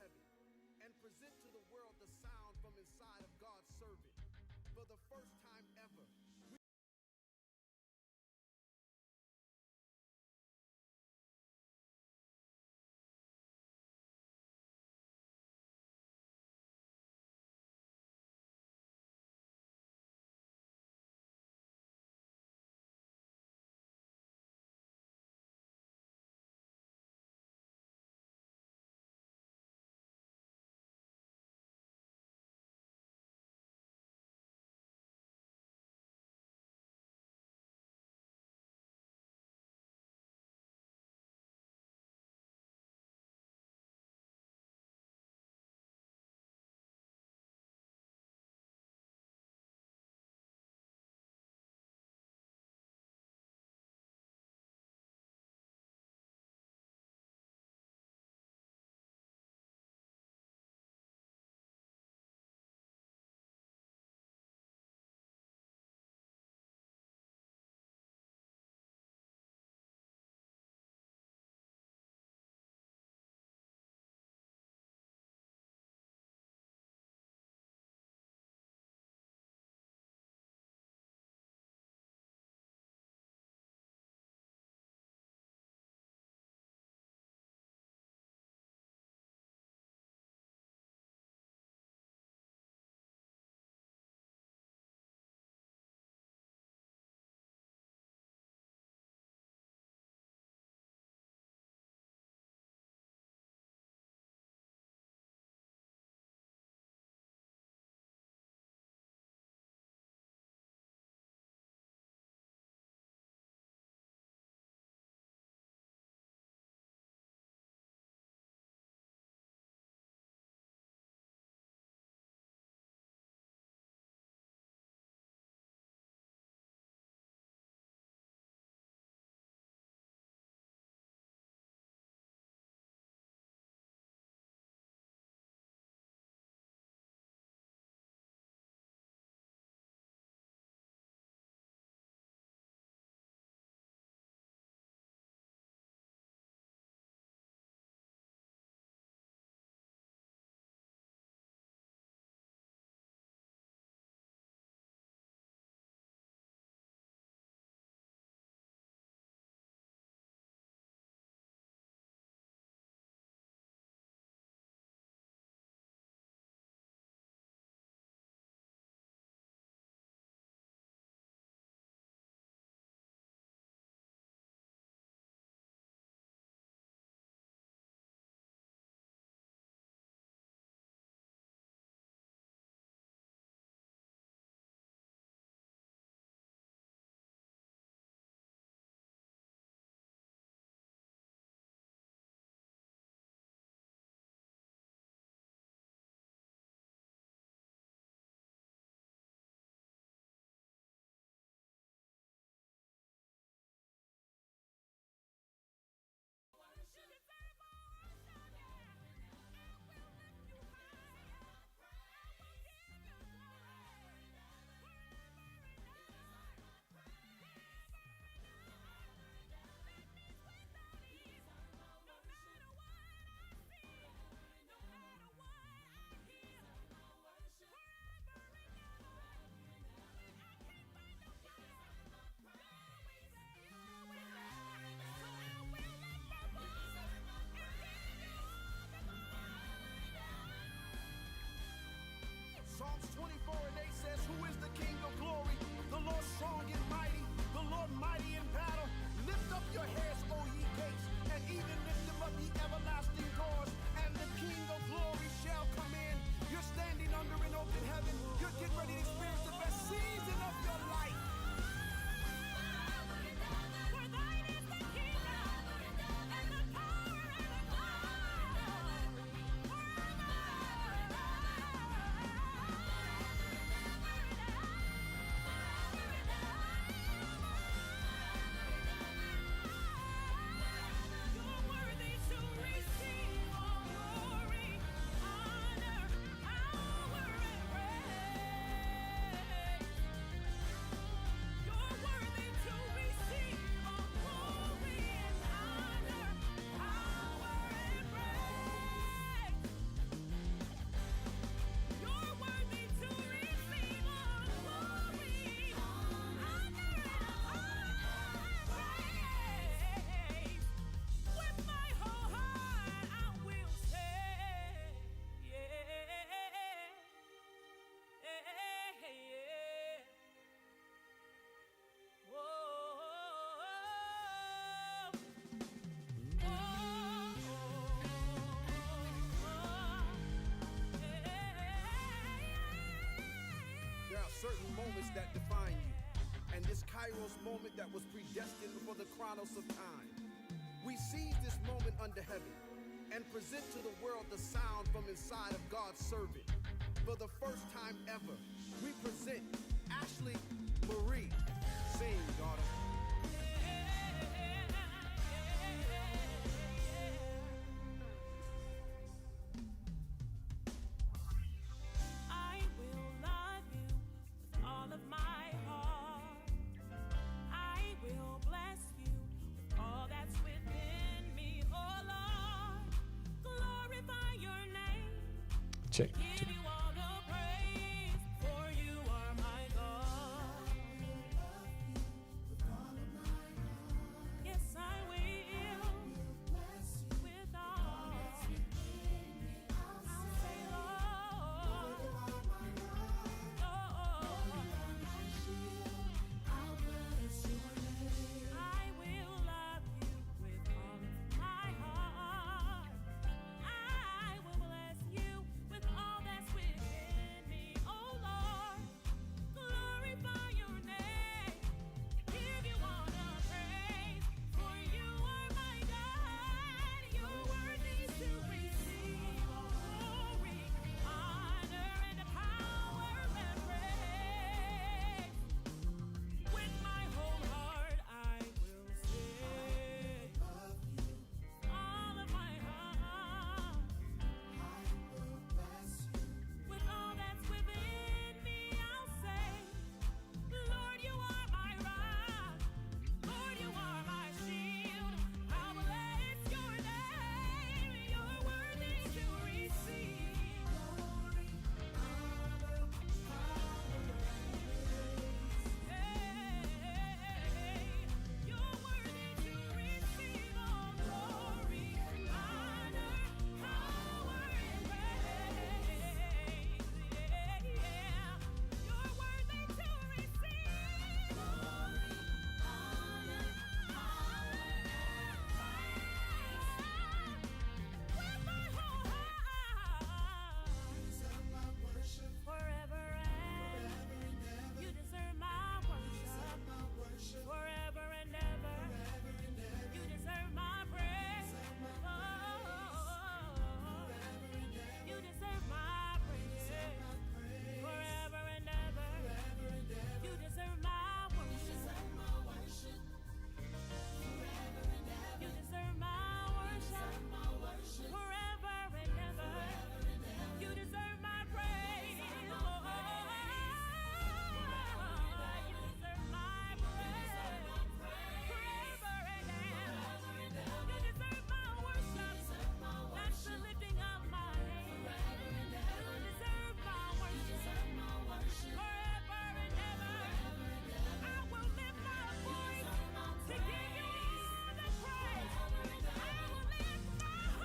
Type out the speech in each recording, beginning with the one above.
heaven and present to the world the sound from inside of God's servant. For the first time ever, Psalms 24:8 says, who is the King of glory? The Lord strong and mighty, the Lord mighty in battle. Lift up your heads, O ye gates, and even lift them up, ye everlasting doors, and the King of glory shall come in. You're standing under an open heaven. You're getting ready to experience the best season of your life. For thine is the kingdom, and the power, and the glory. certain moments that define you, and this Kairos moment that was predestined before the chronos of time. We seize this moment under heaven and present to the world the sound from inside of God's servant. For the first time ever, we present Ashley Marie. Sing, daughter. Check.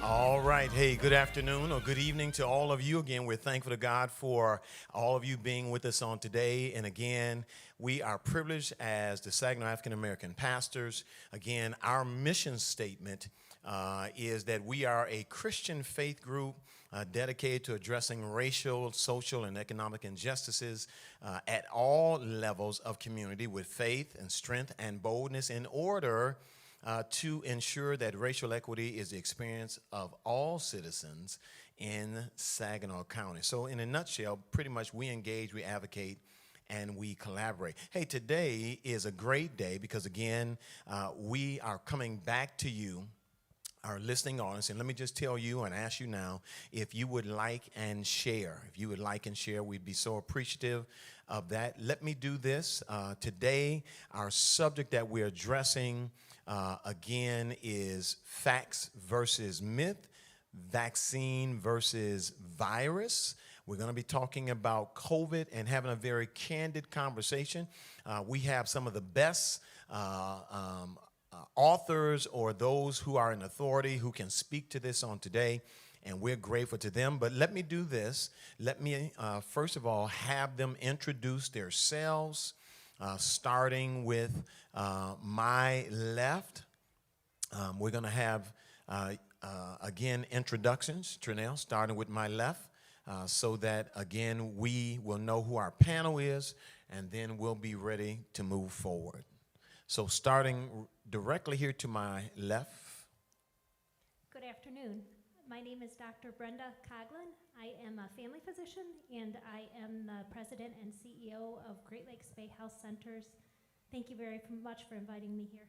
All right. Hey, good afternoon or good evening to all of you. Again, we're thankful to God for all of you being with us on today. And again, we are privileged as the Saginaw African American pastors. Again, our mission statement is that we are a Christian faith group dedicated to addressing racial, social, and economic injustices at all levels of community with faith and strength and boldness in order to ensure that racial equity is the experience of all citizens in Saginaw County. So in a nutshell, pretty much we engage, we advocate, and we collaborate. Hey, today is a great day because, again, we are coming back to you, our listening audience, and let me just tell you and ask you now if you would like and share. If you would like and share, we'd be so appreciative of that. Let me do this. Today, our subject that we're addressing again is facts versus myth, vaccine versus virus. We're going to be talking about COVID and having a very candid conversation. We have some of the best authors or those who are in authority who can speak to this on today, and we're grateful to them. But let me do this. Let me, first of all, have them introduce themselves, starting with my left. We're going to have, again, introductions, Trinell, starting with my left, so that, again, we will know who our panel is. and then we'll be ready to move forward. So starting directly here to my left. Good afternoon. My name is Dr. Brenda Coughlin. I am a family physician, and I am the president and CEO of Great Lakes Bay Health Centers. Thank you very much for inviting me here.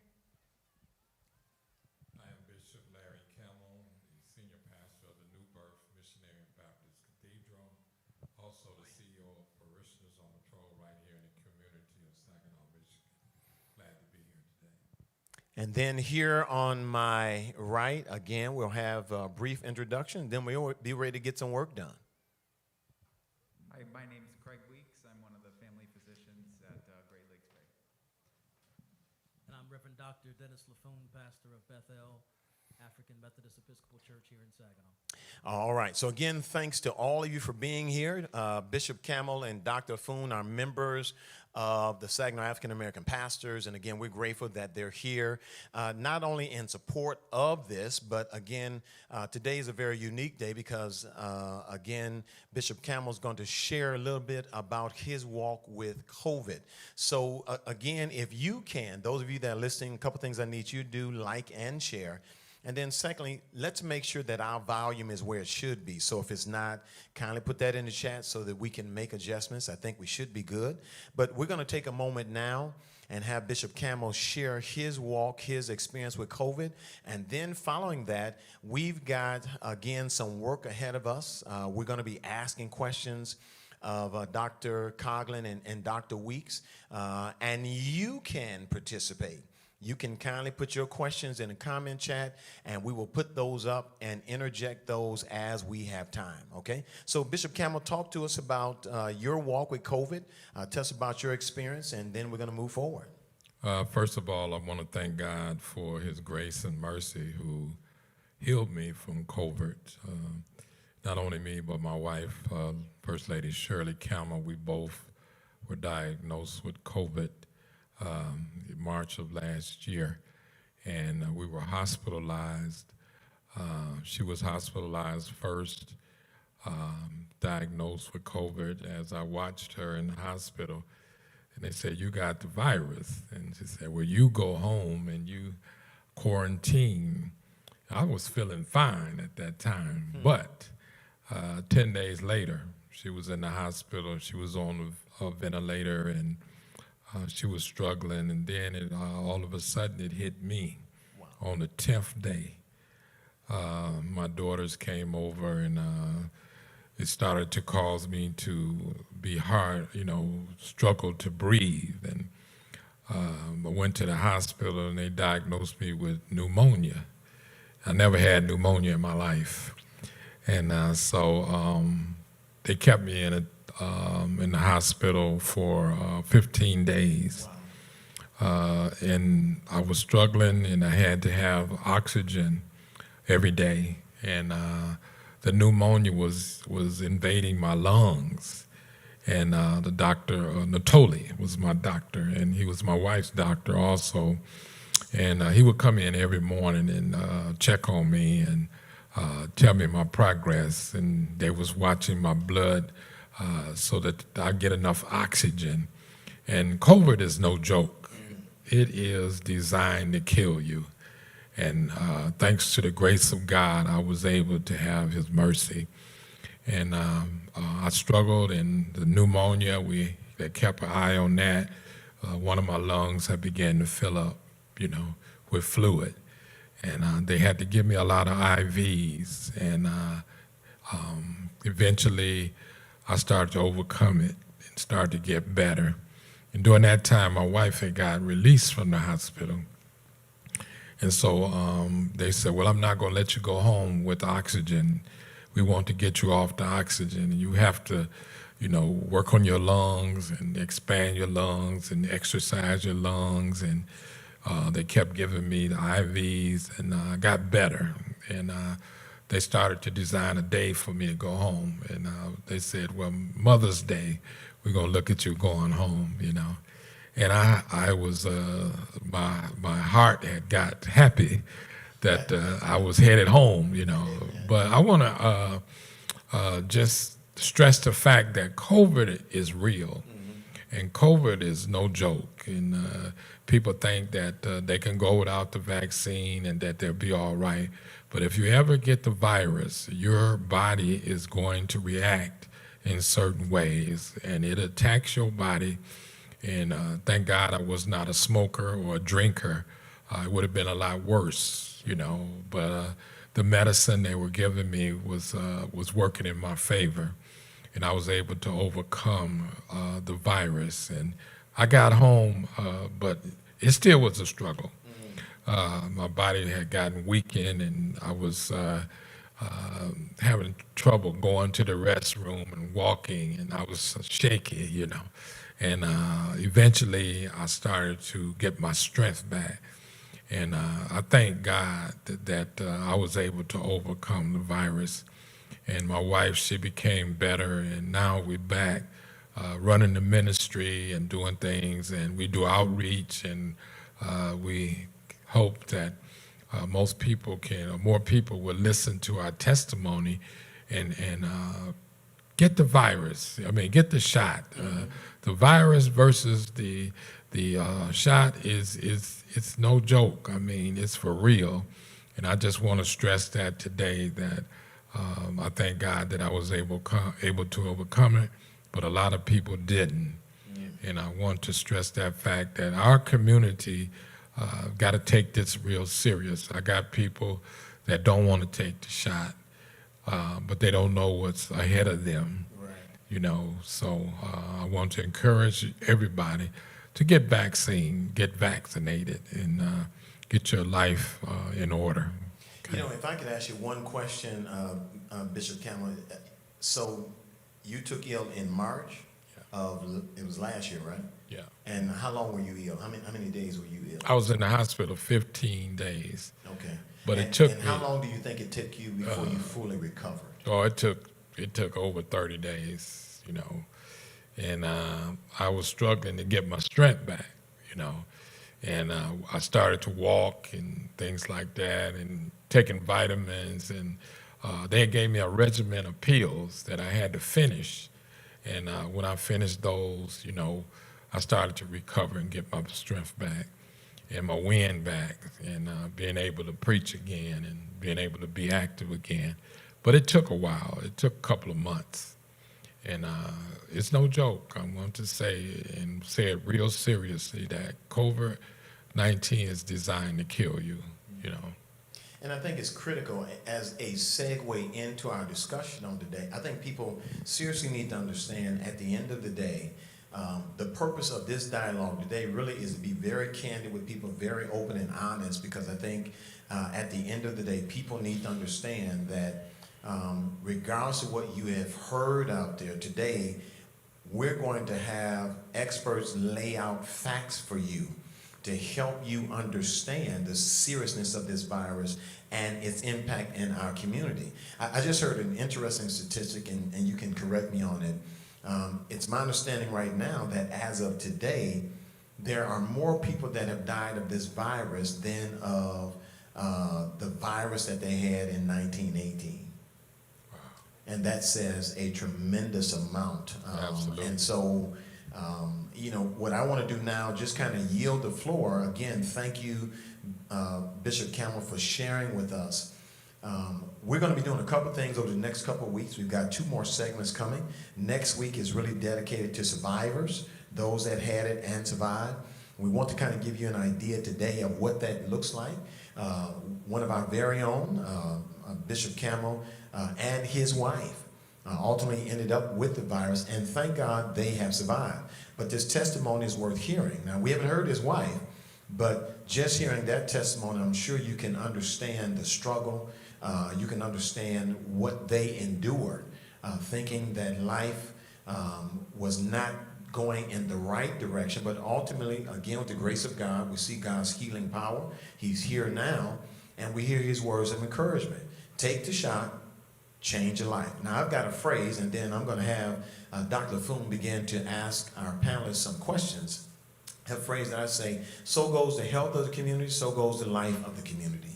I am Bishop Larry Camel, the senior pastor of the New Birth Missionary Baptist Cathedral, also the CEO of Parishioners on the Patrol right here in the community of Saginaw, Michigan. Glad to be here today. And then here on my right, again, we'll have a brief introduction, then we'll be ready to get some work done. Hi, my name is Craig Weeks. I'm one of the family physicians at Great Lakes Bay. And I'm Reverend Dr. Dennis LaFoon, pastor of Bethel African Methodist Episcopal Church here in Saginaw. All right. So again, thanks to all of you for being here. Bishop Camel and Dr. Foon are members of the Saginaw African American Pastors. And again, we're grateful that they're here, not only in support of this, but again, today is a very unique day because, again, Bishop Camel is going to share a little bit about his walk with COVID. So again, if you can, those of you that are listening, a couple things I need you to do, like and share. And then secondly, let's make sure that our volume is where it should be. So if it's not, kindly put that in the chat so that we can make adjustments. I think we should be good. But we're going to take a moment now and have Bishop Camel share his walk, his experience with COVID. And then following that, we've got, again, some work ahead of us. We're going to be asking questions of Dr. Coughlin and Dr. Weeks. And you can participate. You can kindly put your questions in the comment chat, and we will put those up and interject those as we have time, okay? So Bishop Camel, talk to us about your walk with COVID. Tell us about your experience, and then we're going to move forward. First of all, I want to thank God for his grace and mercy who healed me from COVID. Not only me, but my wife, First Lady Shirley Camel. We both were diagnosed with COVID March of last year, and we were hospitalized. She was hospitalized first, diagnosed with COVID. As I watched her in the hospital, and they said, "You got the virus." And she said, "Well, you go home and you quarantine." I was feeling fine at that time, but 10 days later, she was in the hospital. She was on a ventilator, and she was struggling, and then all of a sudden it hit me. Wow. On the 10th day. My daughters came over, and it started to cause me to be hard, struggle to breathe. And I went to the hospital, and they diagnosed me with pneumonia. I never had pneumonia in my life. And so they kept me in the hospital for 15 days. Wow. And I was struggling, and I had to have oxygen every day. And the pneumonia was invading my lungs. And the doctor, Natoli, was my doctor, and he was my wife's doctor also. And he would come in every morning and check on me and tell me my progress. And they was watching my blood so that I get enough oxygen. And COVID is no joke. It is designed to kill you. And thanks to the grace of God, I was able to have his mercy. And I struggled, and the pneumonia, they kept an eye on that. One of my lungs had began to fill up, with fluid. And they had to give me a lot of IVs. And eventually, I started to overcome it and started to get better. And during that time, my wife had got released from the hospital. And so they said, "Well, I'm not going to let you go home with oxygen. We want to get you off the oxygen. You have to, work on your lungs and expand your lungs and exercise your lungs." And they kept giving me the IVs, and I got better. And they started to design a day for me to go home. And they said, "Well, Mother's Day, we're going to look at you going home, And I was, my heart had got happy that I was headed home, But I want to just stress the fact that COVID is real. And COVID is no joke. And people think that they can go without the vaccine and that they'll be all right. But if you ever get the virus, your body is going to react in certain ways, and it attacks your body. And thank God I was not a smoker or a drinker. It would have been a lot worse, you know. But the medicine they were giving me was working in my favor, and I was able to overcome the virus. And I got home, but it still was a struggle. My body had gotten weakened, and I was having trouble going to the restroom and walking, and I was shaky, you know. And eventually I started to get my strength back. And I thank God that I was able to overcome the virus. And my wife, she became better, and now we're back running the ministry and doing things, and we do outreach, and we hope that more people will listen to our testimony and get the virus. I mean, get the shot. The virus versus the shot it's no joke. I mean, it's for real. And I just want to stress that today, that I thank God that I was able to overcome it, but a lot of people didn't. Yeah. And I want to stress that fact that our community got to take this real serious. I got people that don't want to take the shot, but they don't know what's ahead of them. Right. You know, so I want to encourage everybody to get vaccinated, and get your life in order. Okay. You know, if I could ask you one question, Bishop Cameron. So you took ill in March it was last year, right? Yeah. And how long were you ill? How many days were you ill? I was in the hospital 15 days. Okay. But it took And how long do you think it took you before you fully recovered? Oh, it took over 30 days, you know. And I was struggling to get my strength back, you know. And I started to walk and things like that, and taking vitamins. And they gave me a regimen of pills that I had to finish. And when I finished those, you know, I started to recover and get my strength back and my wind back, and being able to preach again and being able to be active again. But it took a while. It took a couple of months. And it's no joke. I want to say it real seriously that COVID-19 is designed to kill you, you know. And I think it's critical as a segue into our discussion on today. I think people seriously need to understand at the end of the day, the purpose of this dialogue today really is to be very candid with people, very open and honest, because I think at the end of the day, people need to understand that regardless of what you have heard out there today, we're going to have experts lay out facts for you to help you understand the seriousness of this virus and its impact in our community. I just heard an interesting statistic, and you can correct me on it. It's my understanding right now that as of today, there are more people that have died of this virus than of the virus that they had in 1918. And that says a tremendous amount. Absolutely. And so, you know, what I want to do now, just kind of yield the floor. Again, thank you, Bishop Campbell, for sharing with us. We're going to be doing a couple things over the next couple of weeks. We've got 2 more segments coming. Next week is really dedicated to survivors, those that had it and survived. We want to kind of give you an idea today of what that looks like. One of our very own, Bishop Campbell, and his wife ultimately ended up with the virus, and thank God they have survived. But this testimony is worth hearing. Now, we haven't heard his wife, but just hearing that testimony, I'm sure you can understand the struggle. You can understand what they endured, thinking that life was not going in the right direction. But ultimately, again, with the grace of God, we see God's healing power. He's here now, and we hear his words of encouragement. Take the shot, change your life. Now, I've got a phrase, and then I'm going to have Dr. LaFoon begin to ask our panelists some questions. A phrase that I say, so goes the health of the community, so goes the life of the community.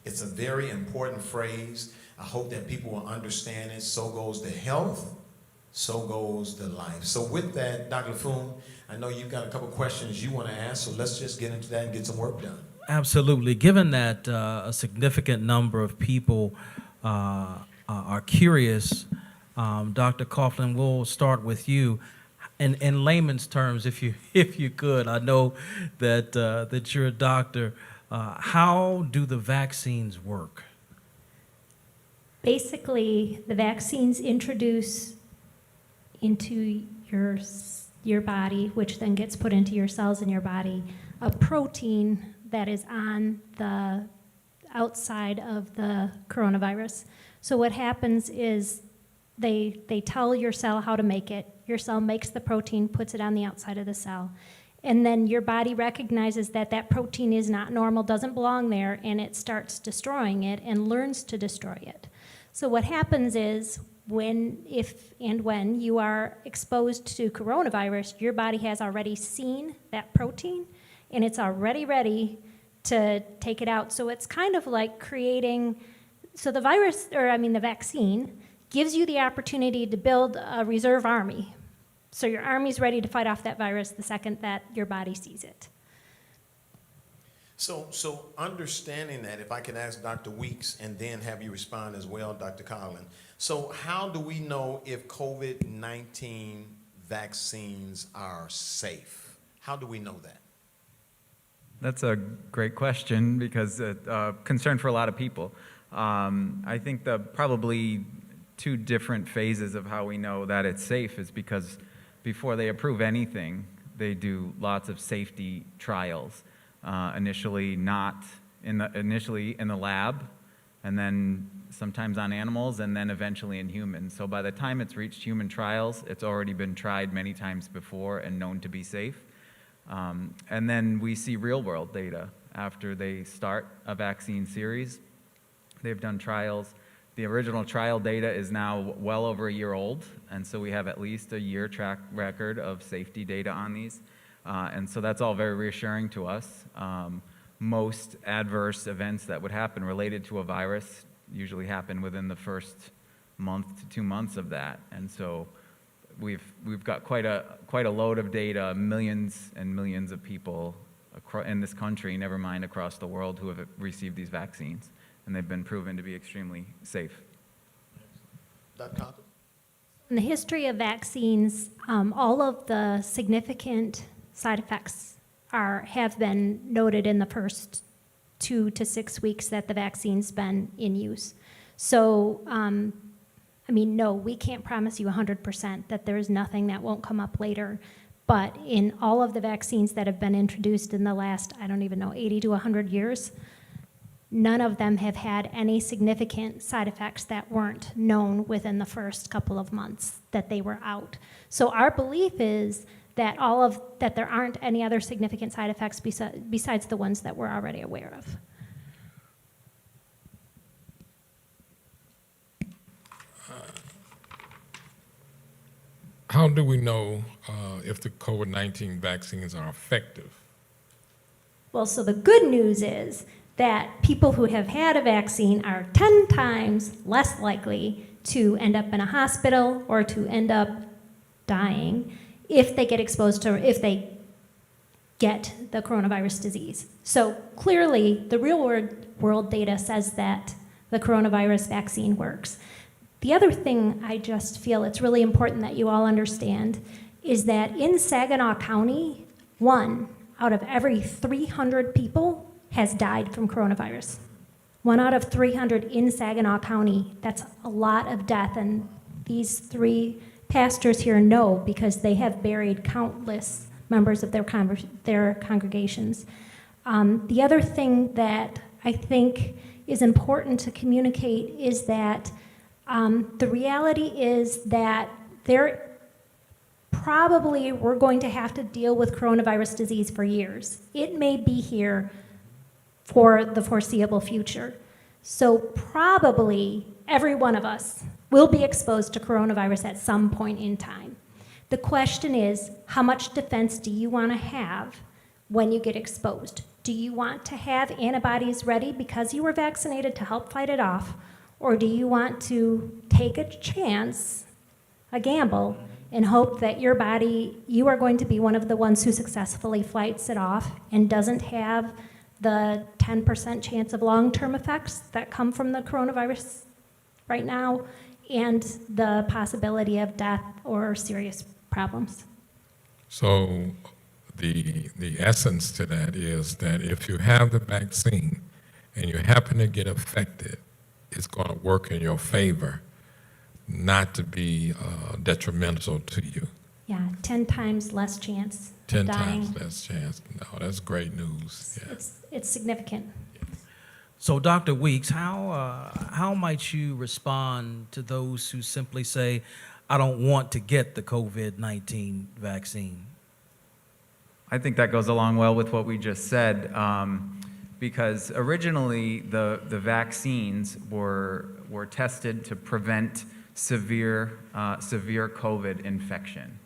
It's a very important phrase. I hope that people will understand it. So goes the health, so goes the life. So with that, Dr. Laffoon, I know you've got a couple questions you want to ask, so let's just get into that and get some work done. Absolutely. Given that a significant number of people are curious, Dr. Coughlin, we'll start with you. In layman's terms, if you could, I know that you're a doctor. How do the vaccines work? Basically, the vaccines introduce into your body, which then gets put into your cells in your body, a protein that is on the outside of the coronavirus. So what happens is they tell your cell how to make it. Your cell makes the protein, puts it on the outside of the cell. And then your body recognizes that that protein is not normal, doesn't belong there, and it starts destroying it and learns to destroy it. So what happens is when you are exposed to coronavirus, your body has already seen that protein and it's already ready to take it out. So it's kind of like creating, so the vaccine gives you the opportunity to build a reserve army. So your army's ready to fight off that virus the second that your body sees it. So understanding that, if I can ask Dr. Weeks and then have you respond as well, Dr. Coughlin. So how do we know if COVID-19 vaccines are safe? How do we know that? That's a great question because it's a concern for a lot of people. I think the probably two different phases of how we know that it's safe is because before they approve anything, they do lots of safety trials. Initially in the lab, and then sometimes on animals, and then eventually in humans. So by the time it's reached human trials, it's already been tried many times before and known to be safe. And then we see real-world data after they start a vaccine series. They've done trials. The original trial data is now well over a year old, and so we have at least a year track record of safety data on these. And so that's all very reassuring to us. Most adverse events that would happen related to a virus usually happen within the first month to 2 months of that. And so we've got quite a load of data, millions and millions of people in this country, never mind across the world, who have received these vaccines. And they've been proven to be extremely safe. Dr. Coughlin? In the history of vaccines, all of the significant side effects have been noted in the first 2 to 6 weeks that the vaccine's been in use. So, no, we can't promise you 100% that there is nothing that won't come up later. But in all of the vaccines that have been introduced in the last, 80 to 100 years, none of them have had any significant side effects that weren't known within the first couple of months that they were out. So our belief is that that there aren't any other significant side effects besides the ones that we're already aware of. How do we know if the COVID-19 vaccines are effective? Well, so the good news is that people who have had a vaccine are 10 times less likely to end up in a hospital or to end up dying if they get if they get the coronavirus disease. So clearly, the real world data says that the coronavirus vaccine works. The other thing I just feel it's really important that you all understand is that in Saginaw County, 1 out of every 300 people has died from coronavirus. 1 out of 300 in Saginaw County, that's a lot of death, and these 3 pastors here know because they have buried countless members of their congregations. The other thing that I think is important to communicate is that the reality is that we're going to have to deal with coronavirus disease for years. It may be here for the foreseeable future. So probably every one of us will be exposed to coronavirus at some point in time. The question is, how much defense do you want to have when you get exposed? Do you want to have antibodies ready because you were vaccinated to help fight it off? Or do you want to take a chance a gamble and hope that your body, you are going to be one of the ones who successfully fights it off and doesn't have the 10% chance of long-term effects that come from the coronavirus right now, and the possibility of death or serious problems. So the essence to that is that if you have the vaccine and you happen to get affected, it's going to work in your favor, not to be detrimental to you. Yeah, 10 times less chance 10 of dying. times less chance. No, that's great news. Yeah. It's significant. So, Dr. Weeks, how might you respond to those who simply say, I don't want to get the COVID-19 vaccine? I think that goes along well with what we just said, because originally the vaccines were tested to prevent severe COVID infection.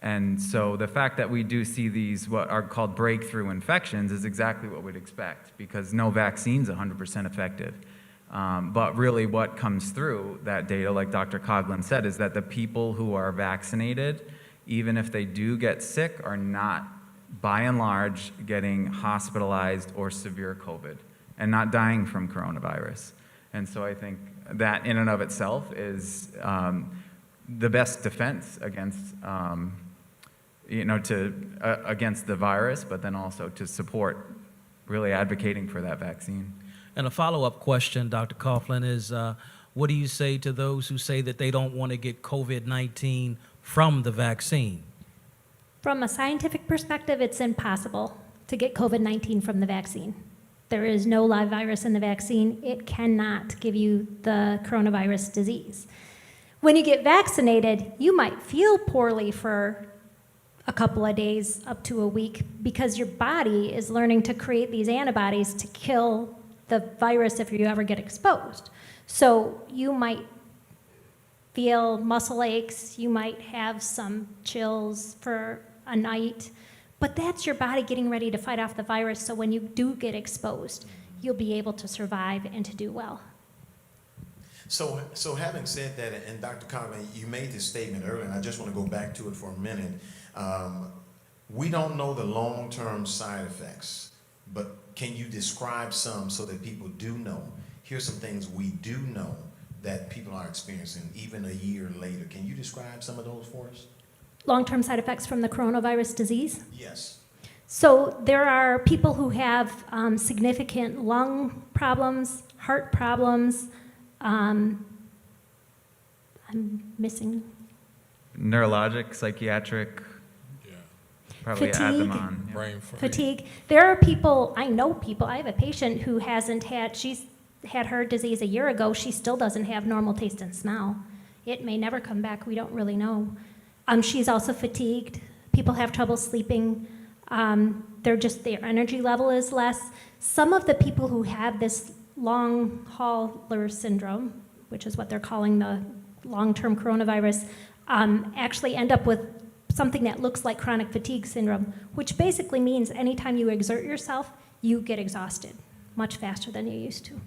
And so the fact that we do see these, what are called breakthrough infections, is exactly what we'd expect, because no vaccine's 100% effective. But really what comes through that data, like Dr. Coughlin said, is that the people who are vaccinated, even if they do get sick, are not, by and large, getting hospitalized or severe COVID and not dying from coronavirus. And so I think that in and of itself is the best defense against against the virus, but then also to support really advocating for that vaccine. And a follow-up question, Dr. Coughlin, is what do you say to those who say that they don't want to get COVID-19 from the vaccine? From a scientific perspective, it's impossible to get COVID-19 from the vaccine. There is no live virus in the vaccine. It cannot give you the coronavirus disease. When you get vaccinated, you might feel poorly for a couple of days up to a week because your body is learning to create these antibodies to kill the virus if you ever get exposed. So you might feel muscle aches, you might have some chills for a night, but that's your body getting ready to fight off the virus, so when you do get exposed, you'll be able to survive and to do well. So having said that, and Dr. Coughlin, you made this statement earlier, and I just want to go back to it for a minute. We don't know the long-term side effects, but can you describe some so that people do know? Here's some things we do know that people are experiencing even a year later. Can you describe some of those for us? Long-term side effects from the coronavirus disease? Yes. So there are people who have significant lung problems, heart problems. I'm missing. Neurologic, psychiatric, probably add them on. Yeah. Brain fog. Fatigue. There are people, I know people, I have a patient who she's had her disease a year ago, she still doesn't have normal taste and smell. It may never come back, we don't really know. She's also fatigued. People have trouble sleeping. Their energy level is less. Some of the people who have this long hauler syndrome, which is what they're calling the long-term coronavirus, actually end up with something that looks like chronic fatigue syndrome, which basically means anytime you exert yourself, you get exhausted much faster than you used to.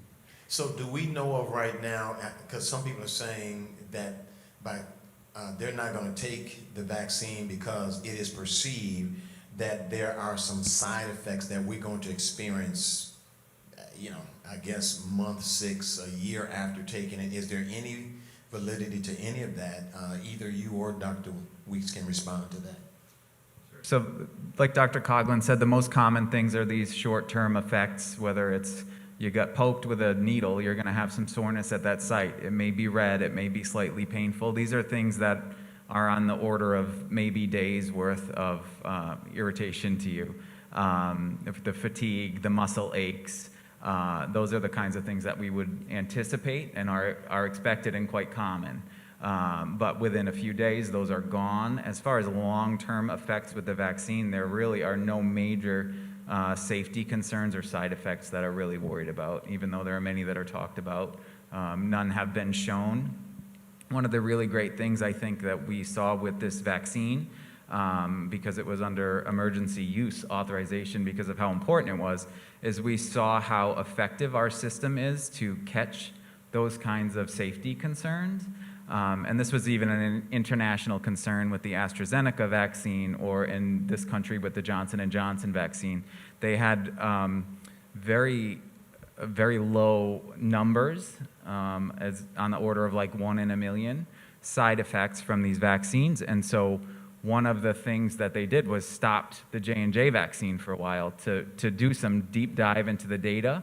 So do we know of right now, because some people are saying that they're not going to take the vaccine because it is perceived that there are some side effects that we're going to experience, I guess month 6, a year after taking it. Is there any validity to any of that? Either you or Dr. Weeks can respond to that. So like Dr. Coughlin said, the most common things are these short-term effects, whether it's you got poked with a needle, you're going to have some soreness at that site. It may be red, it may be slightly painful. These are things that are on the order of maybe days worth of irritation to you. The fatigue, the muscle aches, those are the kinds of things that we would anticipate and are expected and quite common. But within a few days, those are gone. As far as long-term effects with the vaccine, there really are no major safety concerns or side effects that are really worried about, even though there are many that are talked about. None have been shown. One of the really great things I think that we saw with this vaccine, because it was under emergency use authorization because of how important it was, is we saw how effective our system is to catch those kinds of safety concerns. And this was even an international concern with the AstraZeneca vaccine, or in this country with the Johnson & Johnson vaccine. They had very low numbers, as on the order of like 1 in a million, side effects from these vaccines. And so one of the things that they did was stopped the J&J vaccine for a while to do some deep dive into the data.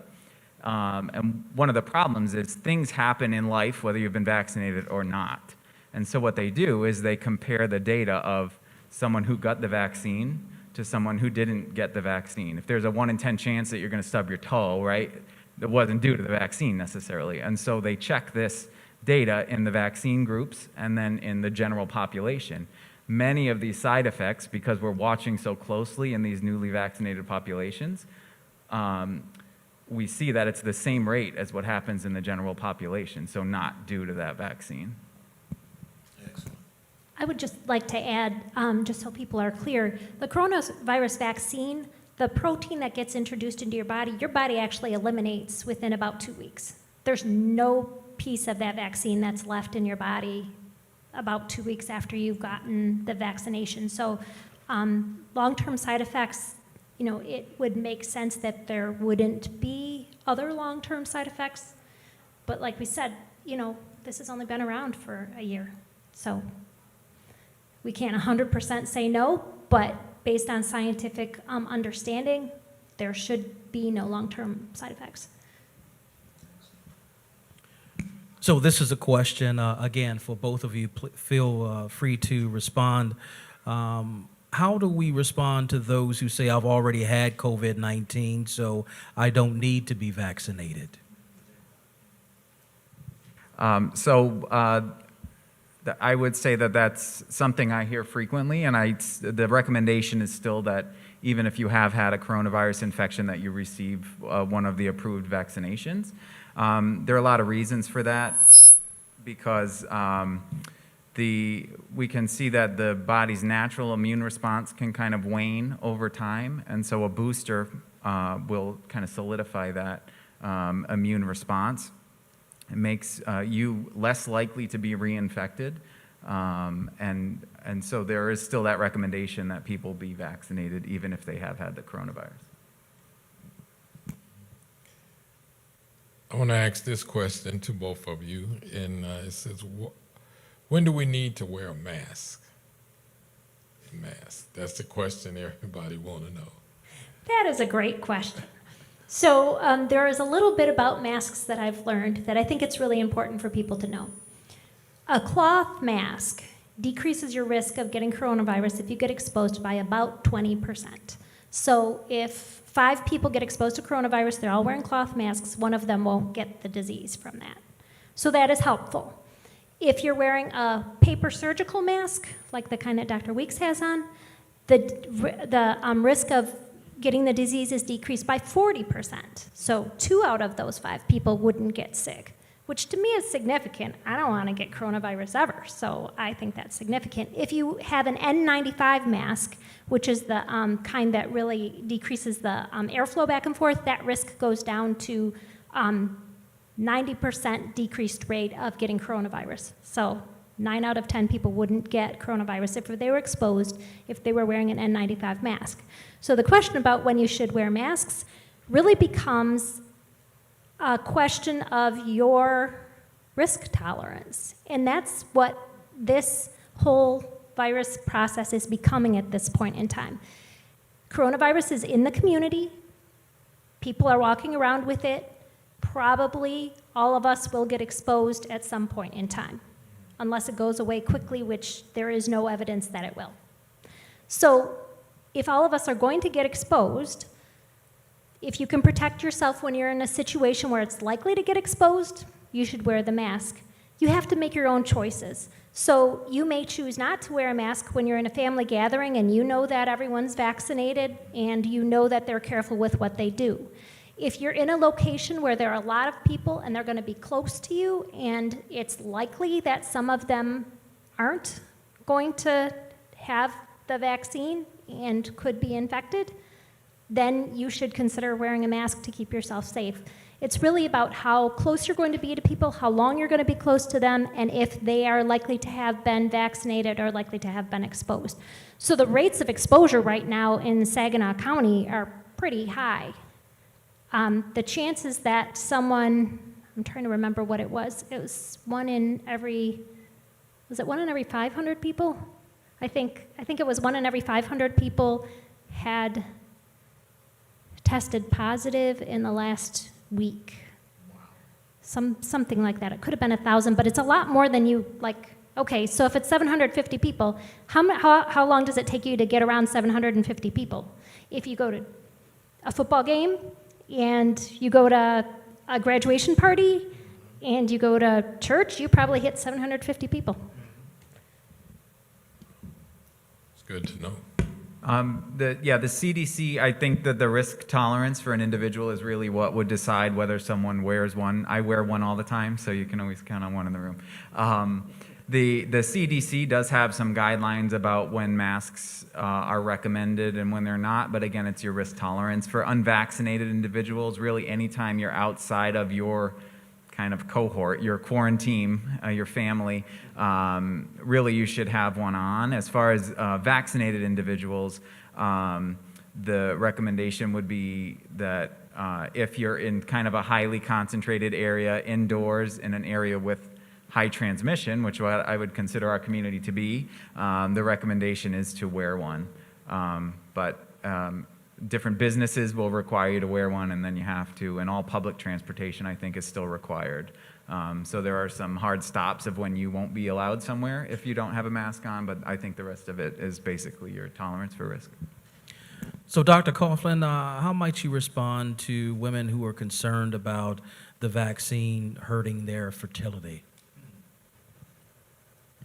And one of the problems is things happen in life whether you've been vaccinated or not. And so what they do is they compare the data of someone who got the vaccine to someone who didn't get the vaccine. If there's a 1 in 10 chance that you're going to stub your toe, right, that wasn't due to the vaccine necessarily. And so they check this data in the vaccine groups and then in the general population. Many of these side effects, because we're watching so closely in these newly vaccinated populations, we see that it's the same rate as what happens in the general population, so not due to that vaccine. Excellent. I would just like to add, just so people are clear, the coronavirus vaccine, the protein that gets introduced into your body actually eliminates within about 2 weeks. There's no piece of that vaccine that's left in your body about 2 weeks after you've gotten the vaccination. So long-term side effects, it would make sense that there wouldn't be other long-term side effects. But like we said, this has only been around for a year. So we can't 100% say no, but based on scientific understanding, there should be no long-term side effects. So this is a question, again, for both of you. Feel free to respond. How do we respond to those who say, I've already had COVID-19, so I don't need to be vaccinated? I would say that that's something I hear frequently, and the recommendation is still that even if you have had a coronavirus infection, that you receive one of the approved vaccinations. There are a lot of reasons for that, because we can see that the body's natural immune response can kind of wane over time, and so a booster will kind of solidify that immune response. It makes you less likely to be reinfected, and so there is still that recommendation that people be vaccinated even if they have had the coronavirus. I want to ask this question to both of you, and it says, when do we need to wear a mask? That's the question everybody want to know. That is a great question. So there is a little bit about masks that I've learned that I think it's really important for people to know. A cloth mask decreases your risk of getting coronavirus if you get exposed by about 20%. So if 5 people get exposed to coronavirus, they're all wearing cloth masks, one of them won't get the disease from that. So that is helpful. If you're wearing a paper surgical mask, like the kind that Dr. Weeks has on, the risk of getting the disease is decreased by 40%. So 2 out of those 5 people wouldn't get sick, which to me is significant. I don't want to get coronavirus ever, so I think that's significant. If you have an N95 mask, which is the kind that really decreases the airflow back and forth, that risk goes down to 90% decreased rate of getting coronavirus. So 9 out of 10 people wouldn't get coronavirus if they were exposed if they were wearing an N95 mask. So the question about when you should wear masks really becomes a question of your risk tolerance. And that's what this whole virus process is becoming at this point in time. Coronavirus is in the community. People are walking around with it. Probably all of us will get exposed at some point in time, unless it goes away quickly, which there is no evidence that it will. So if all of us are going to get exposed, if you can protect yourself when you're in a situation where it's likely to get exposed, you should wear the mask. You have to make your own choices. So you may choose not to wear a mask when you're in a family gathering and you know that everyone's vaccinated and you know that they're careful with what they do. If you're in a location where there are a lot of people and they're going to be close to you and it's likely that some of them aren't going to have the vaccine and could be infected, then you should consider wearing a mask to keep yourself safe. It's really about how close you're going to be to people, how long you're going to be close to them, and if they are likely to have been vaccinated or likely to have been exposed. So the rates of exposure right now in Saginaw County are pretty high. The chances that someone, I'm trying to remember what it was was it 1 in every 500 people? I think it was 1 in every 500 people had tested positive in the last week. Something like that. It could have been 1,000, but it's a lot more than you, like, okay, so if it's 750 people, how long does it take you to get around 750 people? If you go to a football game, and you go to a graduation party, and you go to church, you probably hit 750 people. It's good to know. The CDC, I think that the risk tolerance for an individual is really what would decide whether someone wears one. I wear one all the time, so you can always count on one in the room. The CDC does have some guidelines about when masks are recommended and when they're not, but again, it's your risk tolerance. For unvaccinated individuals, really anytime you're outside of your kind of cohort, your quarantine, your family, really you should have one on. As far as vaccinated individuals, the recommendation would be that if you're in kind of a highly concentrated area indoors in an area with high transmission, which I would consider our community to be, the recommendation is to wear one. But different businesses will require you to wear one, and then you have to, and all public transportation, I think, is still required. So there are some hard stops of when you won't be allowed somewhere if you don't have a mask on, but I think the rest of it is basically your tolerance for risk. So, Dr. Coughlin, how might you respond to women who are concerned about the vaccine hurting their fertility?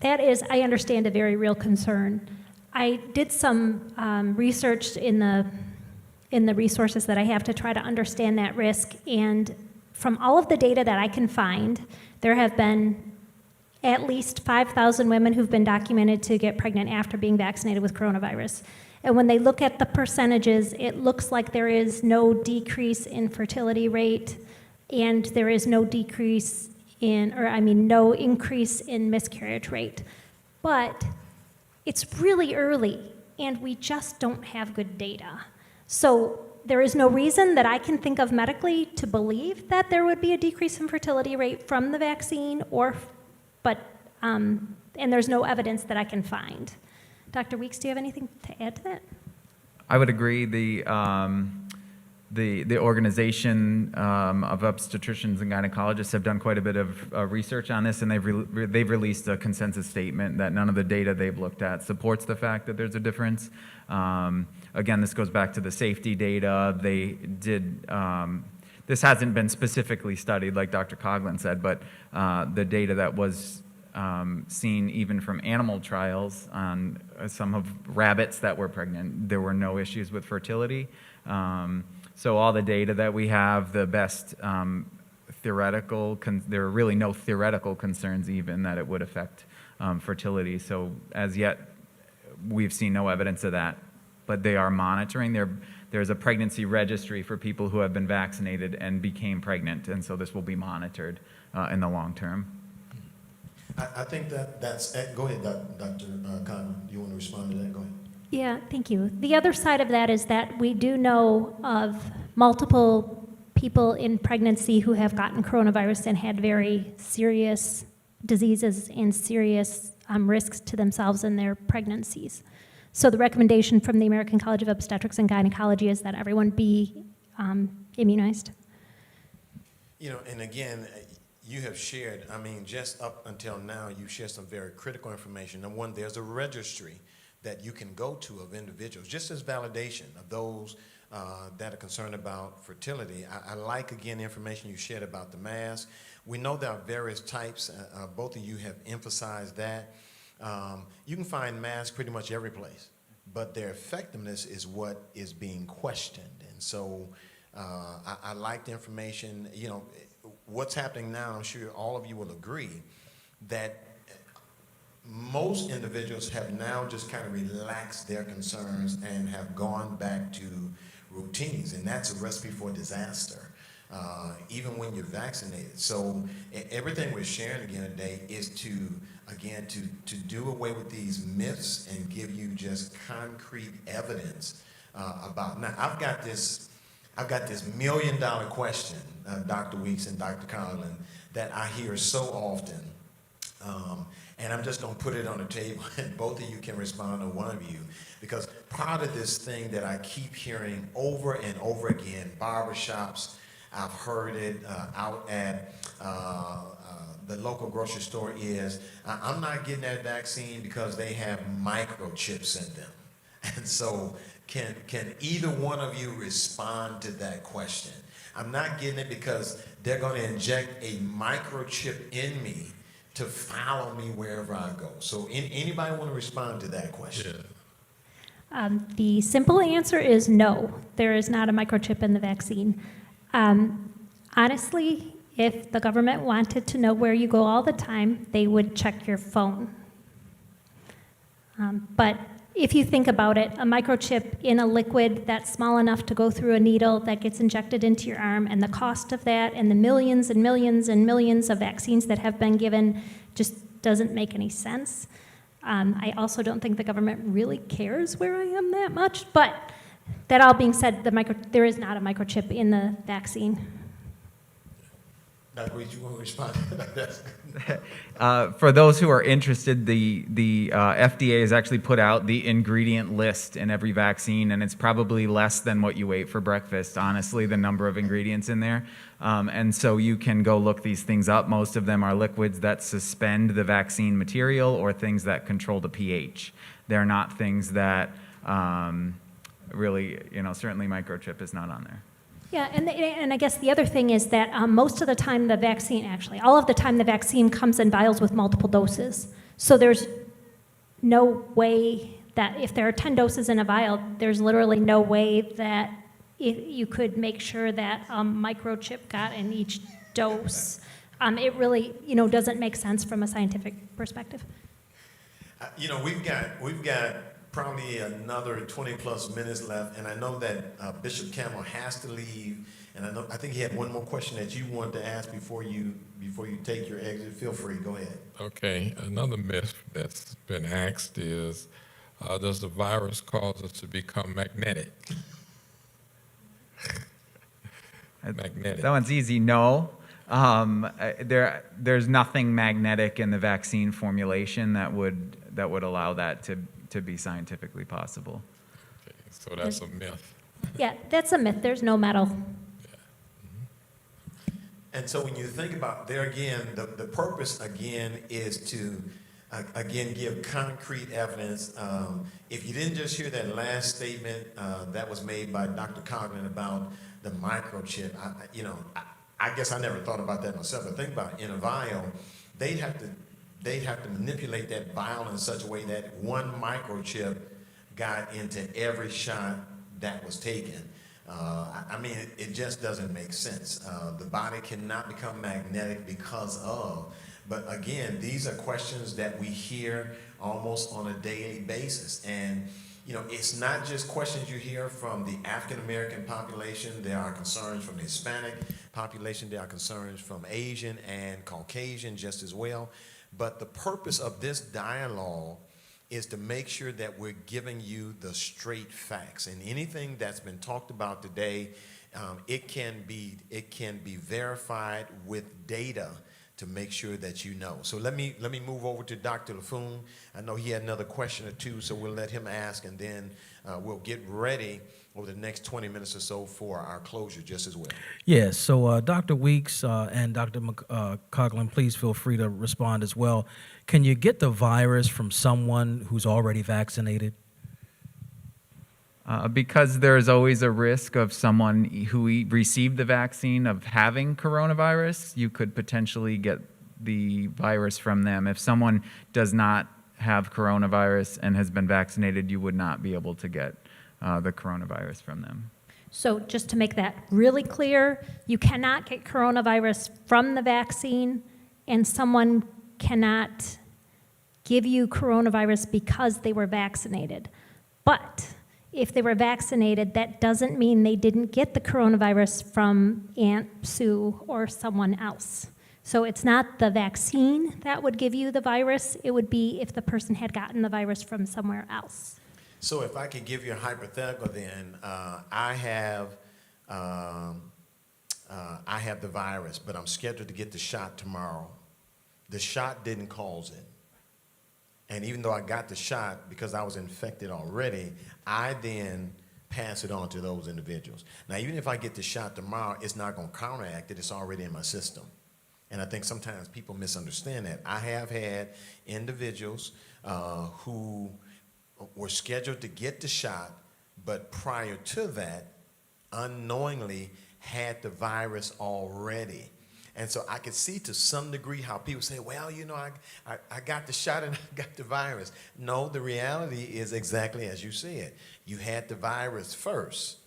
That is, I understand, a very real concern. I did some research in the resources that I have to try to understand that risk, and from all of the data that I can find, there have been at least 5,000 women who've been documented to get pregnant after being vaccinated with coronavirus. And when they look at the percentages, it looks like there is no decrease in fertility rate, and there is no increase in miscarriage rate. But it's really early, and we just don't have good data. So there is no reason that I can think of medically to believe that there would be a decrease in fertility rate from the vaccine, and there's no evidence that I can find. Dr. Weeks, do you have anything to add to that? I would agree. The organization of obstetricians and gynecologists have done quite a bit of research on this, and they've released a consensus statement that none of the data they've looked at supports the fact that there's a difference. Again, this goes back to the safety data. They did. This hasn't been specifically studied, like Dr. Coughlin said, but the data that was seen even from animal trials on some of rabbits that were pregnant, there were no issues with fertility. So all the data that we have, the best theoretical, there are really no theoretical concerns even that it would affect fertility. So as yet, we've seen no evidence of that, but they are monitoring. There's a pregnancy registry for people who have been vaccinated and became pregnant, and so this will be monitored in the long term. I think that's, go ahead, Dr. Conlon, you want to respond to that? Go ahead. Yeah, thank you. The other side of that is that we do know of multiple people in pregnancy who have gotten coronavirus and had very serious diseases and serious risks to themselves in their pregnancies. So the recommendation from the American College of Obstetrics and Gynecology is that everyone be immunized. You know, and again, you have shared, just up until now, you shared some very critical information. Number one, there's a registry that you can go to of individuals, just as validation of those that are concerned about fertility. I like, again, the information you shared about the mask. We know there are various types. Both of you have emphasized that. You can find masks pretty much every place, but their effectiveness is what is being questioned. And so I like the information. You know, what's happening now, I'm sure all of you will agree, that most individuals have now just kind of relaxed their concerns and have gone back to routines, and that's a recipe for disaster. even when you're vaccinated. So everything we're sharing again today is to do away with these myths and give you just concrete evidence about. Now, I've got this $1 million question, Dr. Weeks and Dr. Conlon, that I hear so often. And I'm just going to put it on the table, and both of you can respond, or one of you, because part of this thing that I keep hearing over and over again, barbershops, I've heard it out at the local grocery store, is I'm not getting that vaccine because they have microchips in them. And so can either one of you respond to that question? I'm not getting it because they're going to inject a microchip in me to follow me wherever I go. So anybody want to respond to that question? Yeah. The simple answer is no. There is not a microchip in the vaccine. Honestly, if the government wanted to know where you go all the time, they would check your phone. But if you think about it, a microchip in a liquid that's small enough to go through a needle that gets injected into your arm, and the cost of that, and the millions and millions and millions of vaccines that have been given, just doesn't make any sense. I also don't think the government really cares where I am that much, but that all being said, there is not a microchip in the vaccine. Dr. Reed, you want to respond? That's good. For those who are interested, the FDA has actually put out the ingredient list in every vaccine, and it's probably less than what you ate for breakfast, honestly, the number of ingredients in there. And so you can go look these things up. Most of them are liquids that suspend the vaccine material or things that control the pH. They're not things that really, certainly microchip is not on there. Yeah, and I guess the other thing is that most of the time the vaccine, actually, all of the time the vaccine comes in vials with multiple doses. So there's no way that if there are 10 doses in a vial, there's literally no way that you could make sure that microchip got in each dose. It really, doesn't make sense from a scientific perspective. We've got probably another 20 plus minutes left, and I know that Bishop Campbell has to leave, and I think he had one more question that you wanted to ask before you take your exit. Feel free, go ahead. Okay, another myth that's been asked is, does the virus cause us to become magnetic? Magnetic. That one's easy, no. There's nothing magnetic in the vaccine formulation that would allow that to be scientifically possible. Okay, so that's a myth. Yeah, that's a myth. There's no metal. And so when you think about there again, the purpose again is to give concrete evidence. If you didn't just hear that last statement that was made by Dr. Coughlin about the microchip, I guess I never thought about that myself. But think about it, in a vial, they'd have to manipulate that vial in such a way that one microchip got into every shot that was taken. It just doesn't make sense. The body cannot become magnetic because of, but again, these are questions that we hear almost on a daily basis. And, it's not just questions you hear from the African-American population. There are concerns from the Hispanic population. There are concerns from Asian and Caucasian just as well. But the purpose of this dialogue is to make sure that we're giving you the straight facts. And anything that's been talked about today, it can be verified with data to make sure that you know. So let me move over to Dr. LaFoon. I know he had another question or two, so we'll let him ask, and then we'll get ready over the next 20 minutes or so for our closure just as well. Yes, so Dr. Weeks and Dr. Coughlin, please feel free to respond as well. Can you get the virus from someone who's already vaccinated? Because there's always a risk of someone who received the vaccine of having coronavirus, you could potentially get the virus from them. If someone does not have coronavirus and has been vaccinated, you would not be able to get the coronavirus from them. So just to make that really clear, you cannot get coronavirus from the vaccine, and someone cannot give you coronavirus because they were vaccinated. But if they were vaccinated, that doesn't mean they didn't get the coronavirus from Aunt Sue or someone else. So it's not the vaccine that would give you the virus. It would be if the person had gotten the virus from somewhere else. So if I could give you a hypothetical then, I have the virus, but I'm scheduled to get the shot tomorrow. The shot didn't cause it. And even though I got the shot, because I was infected already, I then pass it on to those individuals. Now, even if I get the shot tomorrow, it's not going to counteract it. It's already in my system. And I think sometimes people misunderstand that. I have had individuals who were scheduled to get the shot, but prior to that, unknowingly had the virus already. And so I could see to some degree how people say, well, you know, I got the shot and I got the virus. No, the reality is exactly as you said. You had the virus first.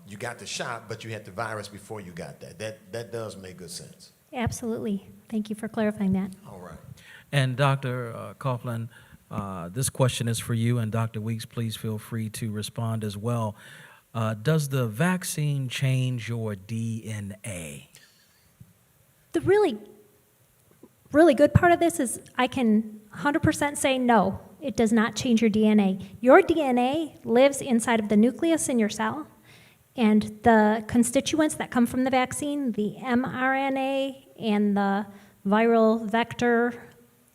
You got the shot, but you had the virus before you got that. That does make good sense. Absolutely. Thank you for clarifying that. All right. And Dr. Coughlin, this question is for you, and Dr. Weeks, please feel free to respond as well. Does the vaccine change your DNA? The really, really good part of this is I can 100% say no, it does not change your DNA. Your DNA lives inside of the nucleus in your cell, and the constituents that come from the vaccine, the mRNA and the viral vector,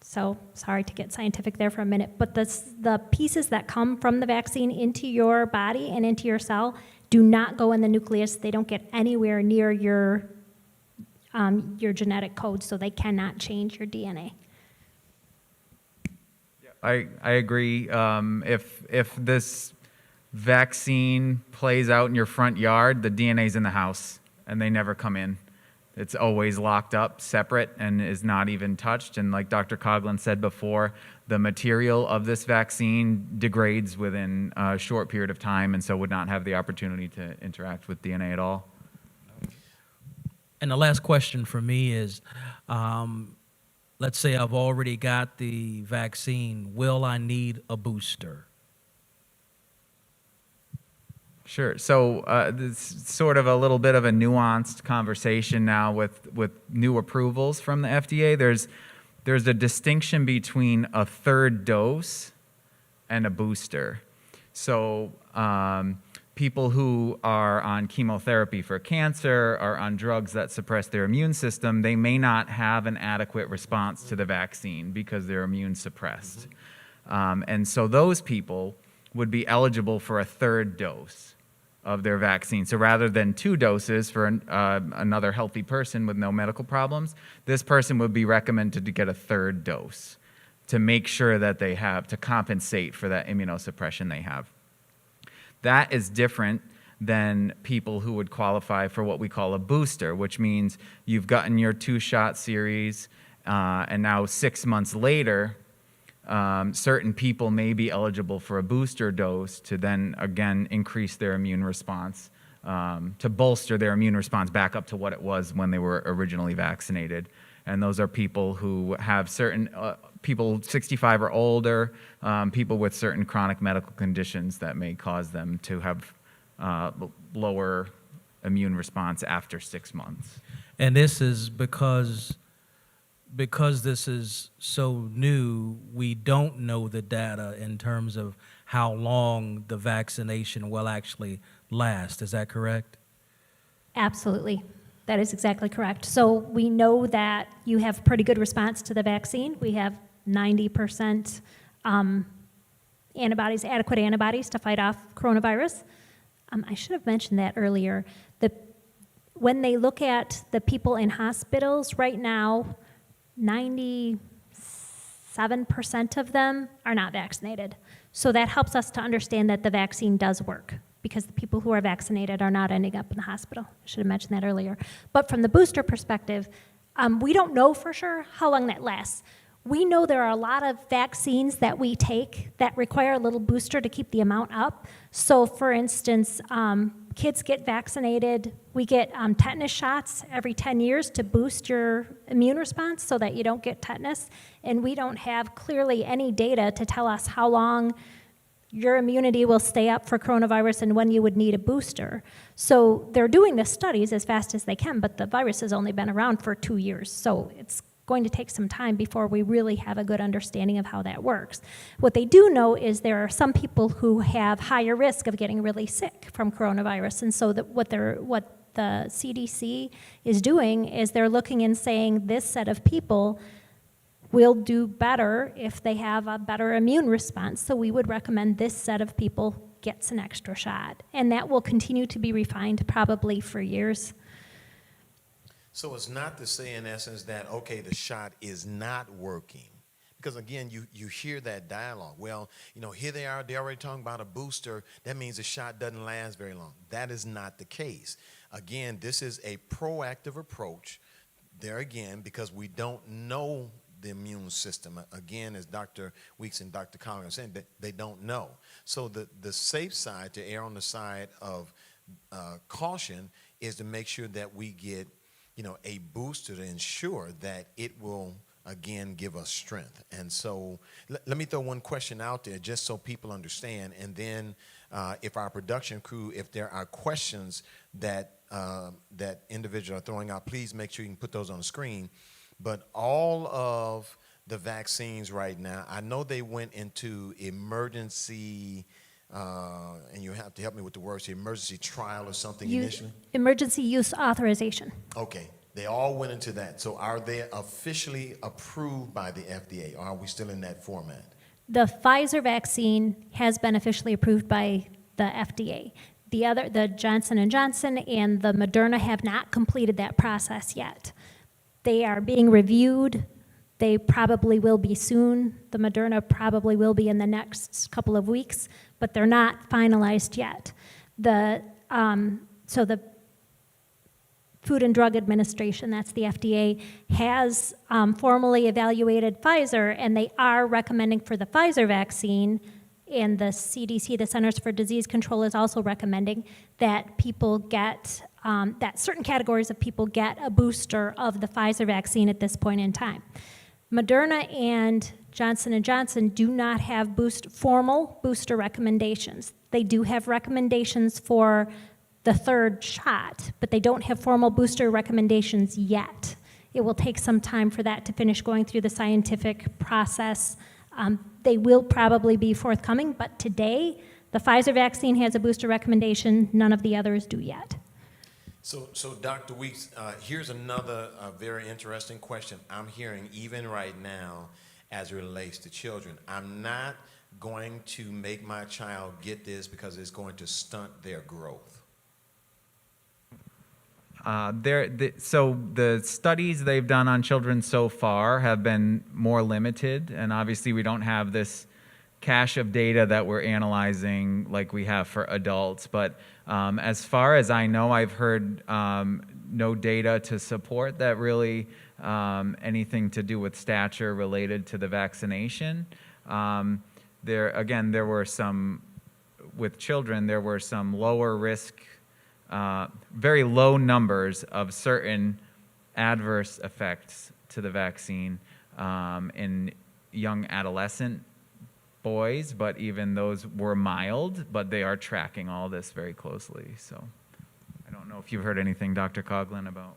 so sorry to get scientific there for a minute, but the pieces that come from the vaccine into your body and into your cell do not go in the nucleus. They don't get anywhere near your genetic code, so they cannot change your DNA. I agree. If this vaccine plays out in your front yard, the DNA's in the house, and they never come in. It's always locked up, separate, and is not even touched. And like Dr. Coughlin said before, the material of this vaccine degrades within a short period of time, and so would not have the opportunity to interact with DNA at all. And the last question for me is, let's say I've already got the vaccine. Will I need a booster? Sure. So this is sort of a little bit of a nuanced conversation now with new approvals from the FDA. There's a distinction between a third dose and a booster. So people who are on chemotherapy for cancer or on drugs that suppress their immune system, they may not have an adequate response to the vaccine because they're immune suppressed. And so those people would be eligible for a third dose of their vaccine. So rather than 2 doses for another healthy person with no medical problems, this person would be recommended to get a third dose to make sure that they have, to compensate for that immunosuppression they have. That is different than people who would qualify for what we call a booster, which means you've gotten your 2-shot series, and now 6 months later, certain people may be eligible for a booster dose to then, again, increase their immune response, to bolster their immune response back up to what it was when they were originally vaccinated. And those are people who have certain, people 65 or older, people with certain chronic medical conditions that may cause them to have lower immune response after 6 months. And this is because this is so new, we don't know the data in terms of how long the vaccination will actually last. Is that correct? Absolutely. That is exactly correct. So we know that you have pretty good response to the vaccine. We have 90% antibodies, adequate antibodies to fight off coronavirus. I should have mentioned that earlier. When they look at the people in hospitals right now, 97% of them are not vaccinated. So that helps us to understand that the vaccine does work, because the people who are vaccinated are not ending up in the hospital. I should have mentioned that earlier. But from the booster perspective, we don't know for sure how long that lasts. We know there are a lot of vaccines that we take that require a little booster to keep the amount up. So for instance, kids get vaccinated. We get tetanus shots every 10 years to boost your immune response so that you don't get tetanus. And we don't have clearly any data to tell us how long your immunity will stay up for coronavirus and when you would need a booster. So they're doing the studies as fast as they can, but the virus has only been around for 2 years. So it's going to take some time before we really have a good understanding of how that works. What they do know is there are some people who have higher risk of getting really sick from coronavirus. And so what the CDC is doing is they're looking and saying this set of people will do better if they have a better immune response. So we would recommend this set of people gets an extra shot. And that will continue to be refined probably for years. So it's not to say, in essence, that, okay, the shot is not working. Because, again, you hear that dialogue. Well, here they are. They're already talking about a booster. That means the shot doesn't last very long. That is not the case. Again, this is a proactive approach there again because we don't know the immune system. Again, as Dr. Weeks and Dr. Collins said, they don't know. So the safe side, to err on the side of caution, is to make sure that we get a booster to ensure that it will, again, give us strength. And so let me throw one question out there just so people understand. And then if our production crew, if there are questions that that individuals are throwing out, please make sure you can put those on the screen. But all of the vaccines right now, I know they went into emergency, and you have to help me with the words, emergency trial or something initially? Emergency use authorization. Okay, they all went into that. So are they officially approved by the FDA, or are we still in that format? The Pfizer vaccine has been officially approved by the FDA. The Johnson & Johnson and the Moderna have not completed that process yet. They are being reviewed. They probably will be soon. The Moderna probably will be in the next couple of weeks, but they're not finalized yet. So the Food and Drug Administration, that's the FDA, has formally evaluated Pfizer, and they are recommending for the Pfizer vaccine, and the CDC, the Centers for Disease Control, is also recommending that people get, that certain categories of people get a booster of the Pfizer vaccine at this point in time. Moderna and Johnson & Johnson do not have formal booster recommendations. They do have recommendations for the third shot, but they don't have formal booster recommendations yet. It will take some time for that to finish going through the scientific process. They will probably be forthcoming, but today, the Pfizer vaccine has a booster recommendation. None of the others do yet. So Dr. Weeks, here's another very interesting question I'm hearing even right now as it relates to children. I'm not going to make my child get this because it's going to stunt their growth. So the studies they've done on children so far have been more limited, and obviously we don't have this cache of data that we're analyzing like we have for adults. But as far as I know, I've heard no data to support that really anything to do with stature related to the vaccination. There were some, with children, there were some lower risk, very low numbers of certain adverse effects to the vaccine in young adolescent boys, but even those were mild, but they are tracking all this very closely. So I don't know if you've heard anything, Dr. Coughlin, about.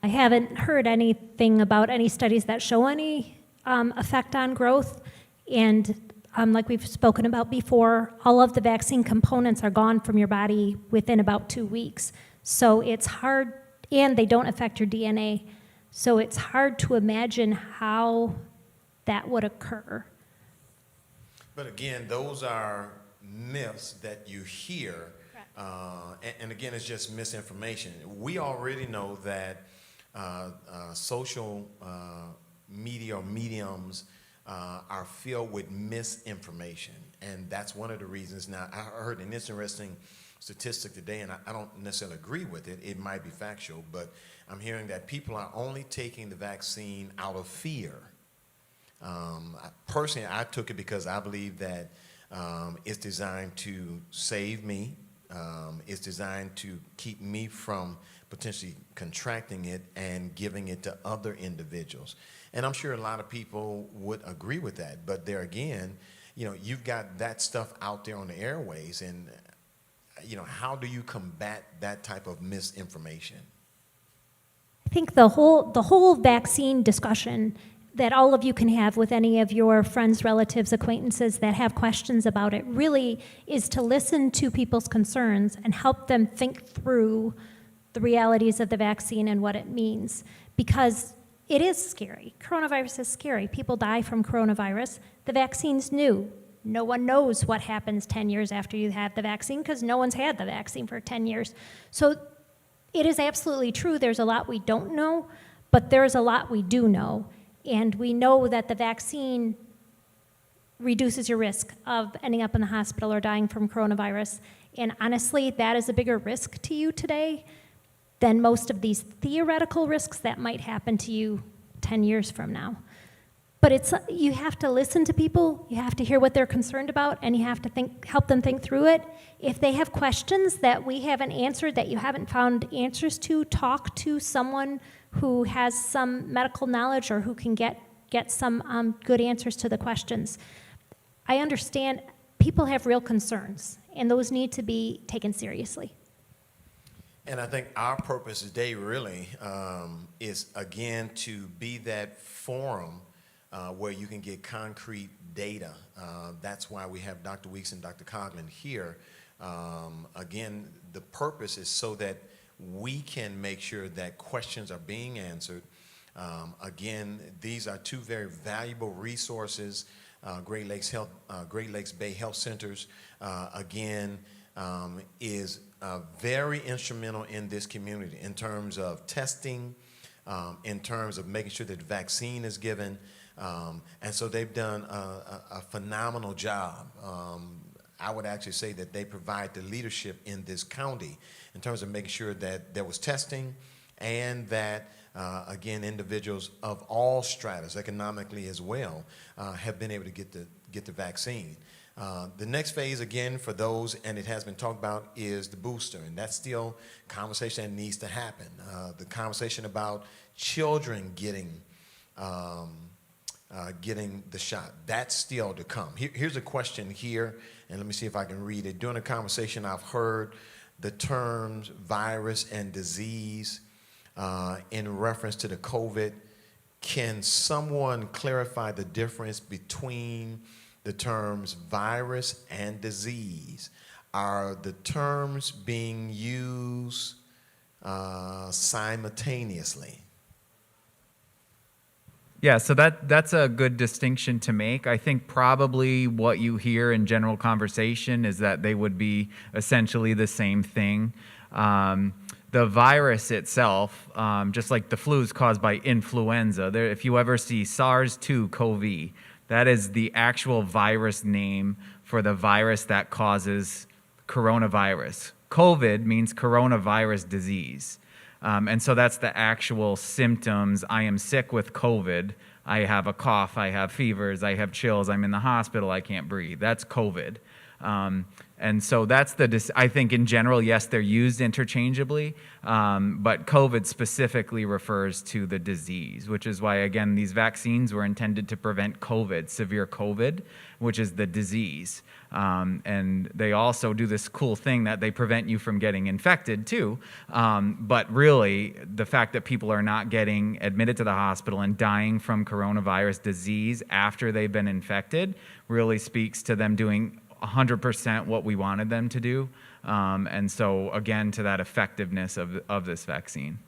I haven't heard anything about any studies that show any effect on growth. And like we've spoken about before, all of the vaccine components are gone from your body within about 2 weeks. So it's hard, and they don't affect your DNA. So it's hard to imagine how that would occur. But again, those are myths that you hear, and again, it's just misinformation. We already know that social media or mediums are filled with misinformation, and that's one of the reasons. Now, I heard an interesting statistic today, and I don't necessarily agree with it. It might be factual, but I'm hearing that people are only taking the vaccine out of fear. Personally, I took it because I believe that it's designed to save me. It's designed to keep me from potentially contracting it and giving it to other individuals. And I'm sure a lot of people would agree with that. But there again, you've got that stuff out there on the airways, and how do you combat that type of misinformation? I think the whole vaccine discussion that all of you can have with any of your friends, relatives, acquaintances that have questions about it really is to listen to people's concerns and help them think through the realities of the vaccine and what it means. Because it is scary. Coronavirus is scary. People die from coronavirus. The vaccine's new. No one knows what happens 10 years after you have the vaccine because no one's had the vaccine for 10 years. So it is absolutely true. There's a lot we don't know, but there's a lot we do know. And we know that the vaccine reduces your risk of ending up in the hospital or dying from coronavirus. And honestly, that is a bigger risk to you today than most of these theoretical risks that might happen to you 10 years from now. But you have to listen to people, you have to hear what they're concerned about, and you have to help them think through it. If they have questions that we haven't answered, that you haven't found answers to, talk to someone who has some medical knowledge or who can get some good answers to the questions. I understand people have real concerns, and those need to be taken seriously. And I think our purpose today really is, again, to be that forum where you can get concrete data. That's why we have Dr. Weeks and Dr. Coughlin here. Again, the purpose is so that we can make sure that questions are being answered. Again, these are two very valuable resources. Great Lakes Bay Health Centers, is very instrumental in this community in terms of testing, in terms of making sure that the vaccine is given. And so they've done a phenomenal job. I would actually say that they provide the leadership in this county in terms of making sure that there was testing and that, again, individuals of all stratas, economically as well, have been able to get the vaccine. The next phase, again, for those, and it has been talked about, is the booster, and that's still a conversation that needs to happen. The conversation about children getting the shot, that's still to come. Here's a question here, and let me see if I can read it. During the conversation, I've heard the terms virus and disease in reference to the COVID. Can someone clarify the difference between the terms virus and disease? Are the terms being used simultaneously? Yeah, so that's a good distinction to make. I think probably what you hear in general conversation is that they would be essentially the same thing. The virus itself, just like the flu is caused by influenza, if you ever see SARS-2-CoV, that is the actual virus name for the virus that causes coronavirus. COVID means coronavirus disease. And so that's the actual symptoms. I am sick with COVID. I have a cough. I have fevers. I have chills. I'm in the hospital. I can't breathe. That's COVID. And so that's I think in general, yes, they're used interchangeably, but COVID specifically refers to the disease, which is why, again, these vaccines were intended to prevent COVID, severe COVID, which is the disease. And they also do this cool thing that they prevent you from getting infected too. But really, the fact that people are not getting admitted to the hospital and dying from coronavirus disease after they've been infected really speaks to them doing 100% what we wanted them to do. And so, again, to that effectiveness of this vaccine.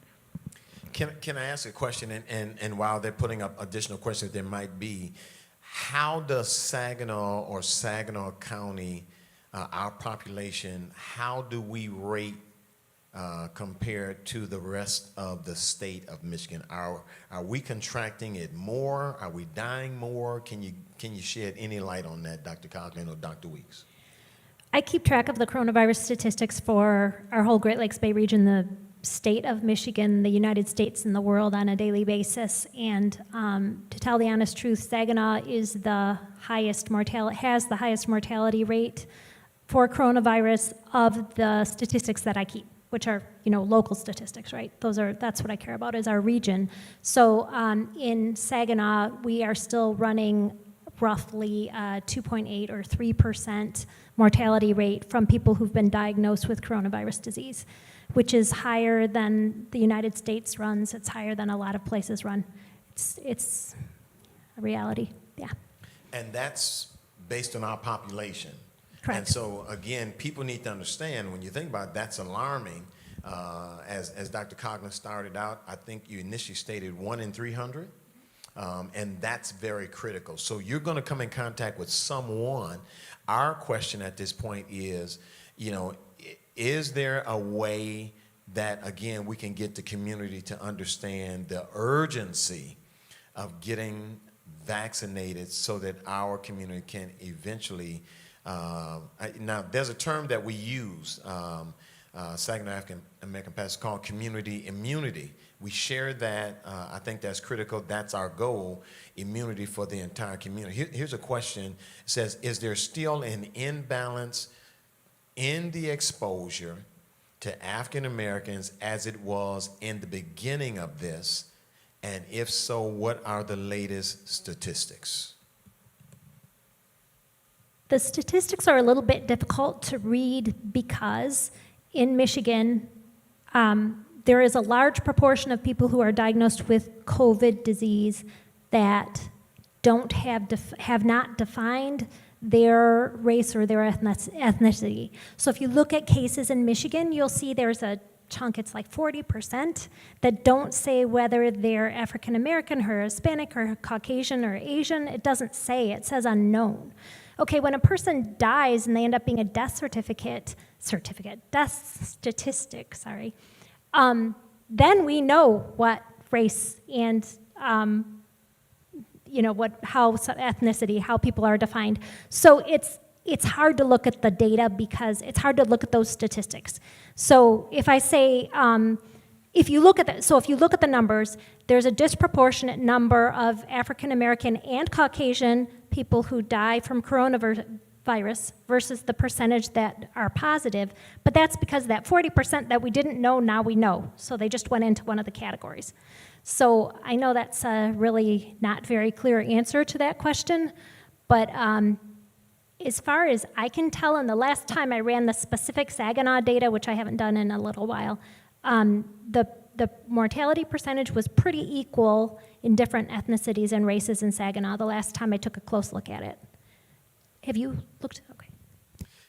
Can I ask a question? And while they're putting up additional questions there might be, how does Saginaw or Saginaw County, our population, how do we rate compared to the rest of the state of Michigan? Are we contracting it more? Are we dying more? Can you shed any light on that, Dr. Coughlin or Dr. Weeks? I keep track of the coronavirus statistics for our whole Great Lakes Bay region, the state of Michigan, the United States, and the world on a daily basis. And to tell the honest truth, Saginaw is has the highest mortality rate for coronavirus of the statistics that I keep, which are, local statistics, right? That's what I care about is our region. So in Saginaw, we are still running roughly 2.8 or 3% mortality rate from people who've been diagnosed with coronavirus disease, which is higher than the United States runs. It's higher than a lot of places run. It's a reality, yeah. And that's based on our population. Correct. And so, again, people need to understand, when you think about it, that's alarming. As Dr. Coughlin started out, I think you initially stated 1 in 300, and that's very critical. So you're going to come in contact with someone. Our question at this point is, is there a way that, again, we can get the community to understand the urgency of getting vaccinated so that our community can eventually, now there's a term that we use, Saginaw African American pastors, called community immunity. We share that. I think that's critical. That's our goal, immunity for the entire community. Here's a question. It says, is there still an imbalance in the exposure to African Americans as it was in the beginning of this? And if so, what are the latest statistics? The statistics are a little bit difficult to read because in Michigan, there is a large proportion of people who are diagnosed with COVID disease that don't have not defined their race or their ethnicity. So if you look at cases in Michigan, you'll see there's a chunk, it's like 40%, that don't say whether they're African American or Hispanic or Caucasian or Asian. It doesn't say, it says unknown. Okay, when a person dies and they end up being a death statistic, then we know what race and how ethnicity, how people are defined. So it's hard to look at the data because it's hard to look at those statistics. So if I say, if you look at the numbers, there's a disproportionate number of African American and Caucasian people who die from coronavirus versus the percentage that are positive, but that's because that 40% that we didn't know, now we know. So they just went into one of the categories. So I know that's a really not very clear answer to that question, but as far as I can tell, and the last time I ran the specific Saginaw data, which I haven't done in a little while, the mortality percentage was pretty equal in different ethnicities and races in Saginaw the last time I took a close look at it. Have you looked? Okay.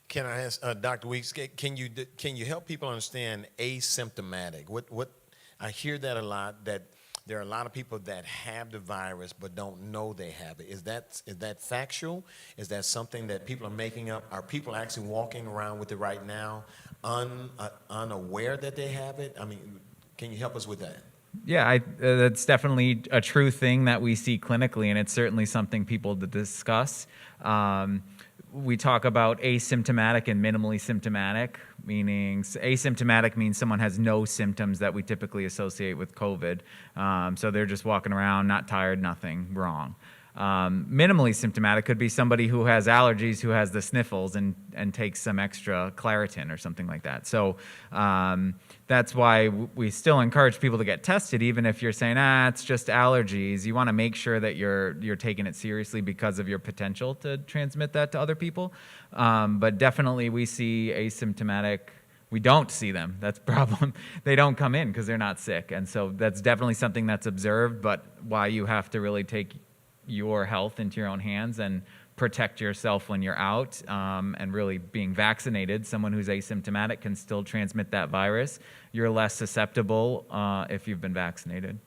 Can I ask Dr. Weeks? Can you help people understand asymptomatic? What I hear that a lot, that there are a lot of people that have the virus but don't know they have it. Is that factual? Is that something that people are making up? Are people actually walking around with it right now, unaware that they have it? I mean, can you help us with that? Yeah, that's definitely a true thing that we see clinically, and it's certainly something people to discuss. We talk about asymptomatic and minimally symptomatic, meaning asymptomatic means someone has no symptoms that we typically associate with COVID. So they're just walking around, not tired, nothing wrong. Minimally symptomatic could be somebody who has allergies, who has the sniffles, and takes some extra Claritin or something like that. So that's why we still encourage people to get tested, even if you're saying, it's just allergies. You want to make sure that you're taking it seriously because of your potential to transmit that to other people. But definitely we see asymptomatic. We don't see them. That's the problem. They don't come in because they're not sick. And so that's definitely something that's observed, but why you have to really take your health into your own hands and protect yourself when you're out, and really being vaccinated. Someone who's asymptomatic can still transmit that virus. You're less susceptible if you've been vaccinated.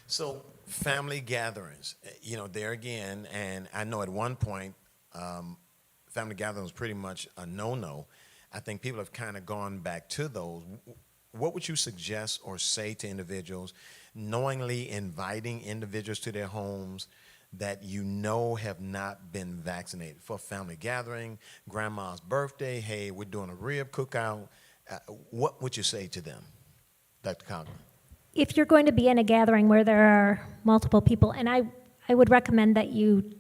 So family gatherings, there again, and I know at one point family gatherings was pretty much a no-no. I think people have kind of gone back to those. What would you suggest or say to individuals knowingly inviting individuals to their homes that have not been vaccinated? For a family gathering, grandma's birthday, hey, we're doing a rib cookout. What would you say to them, Dr. Coughlin? If you're going to be in a gathering where there are multiple people, and I would recommend that you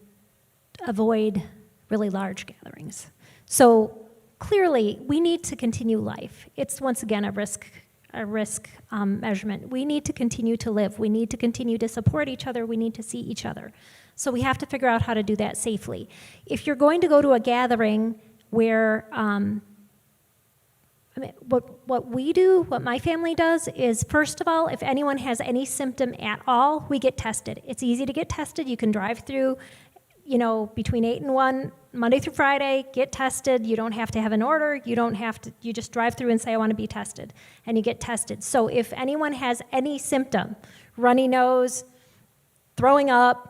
avoid really large gatherings. So clearly, we need to continue life. It's, once again, a risk measurement. We need to continue to live. We need to continue to support each other. We need to see each other. So we have to figure out how to do that safely. If you're going to go to a gathering where, what we do, what my family does is, first of all, if anyone has any symptom at all, we get tested. It's easy to get tested. You can drive through, between 8 and 1, Monday through Friday, get tested. You don't have to have an order. You just drive through and say, I want to be tested, and you get tested. So if anyone has any symptom, runny nose, throwing up,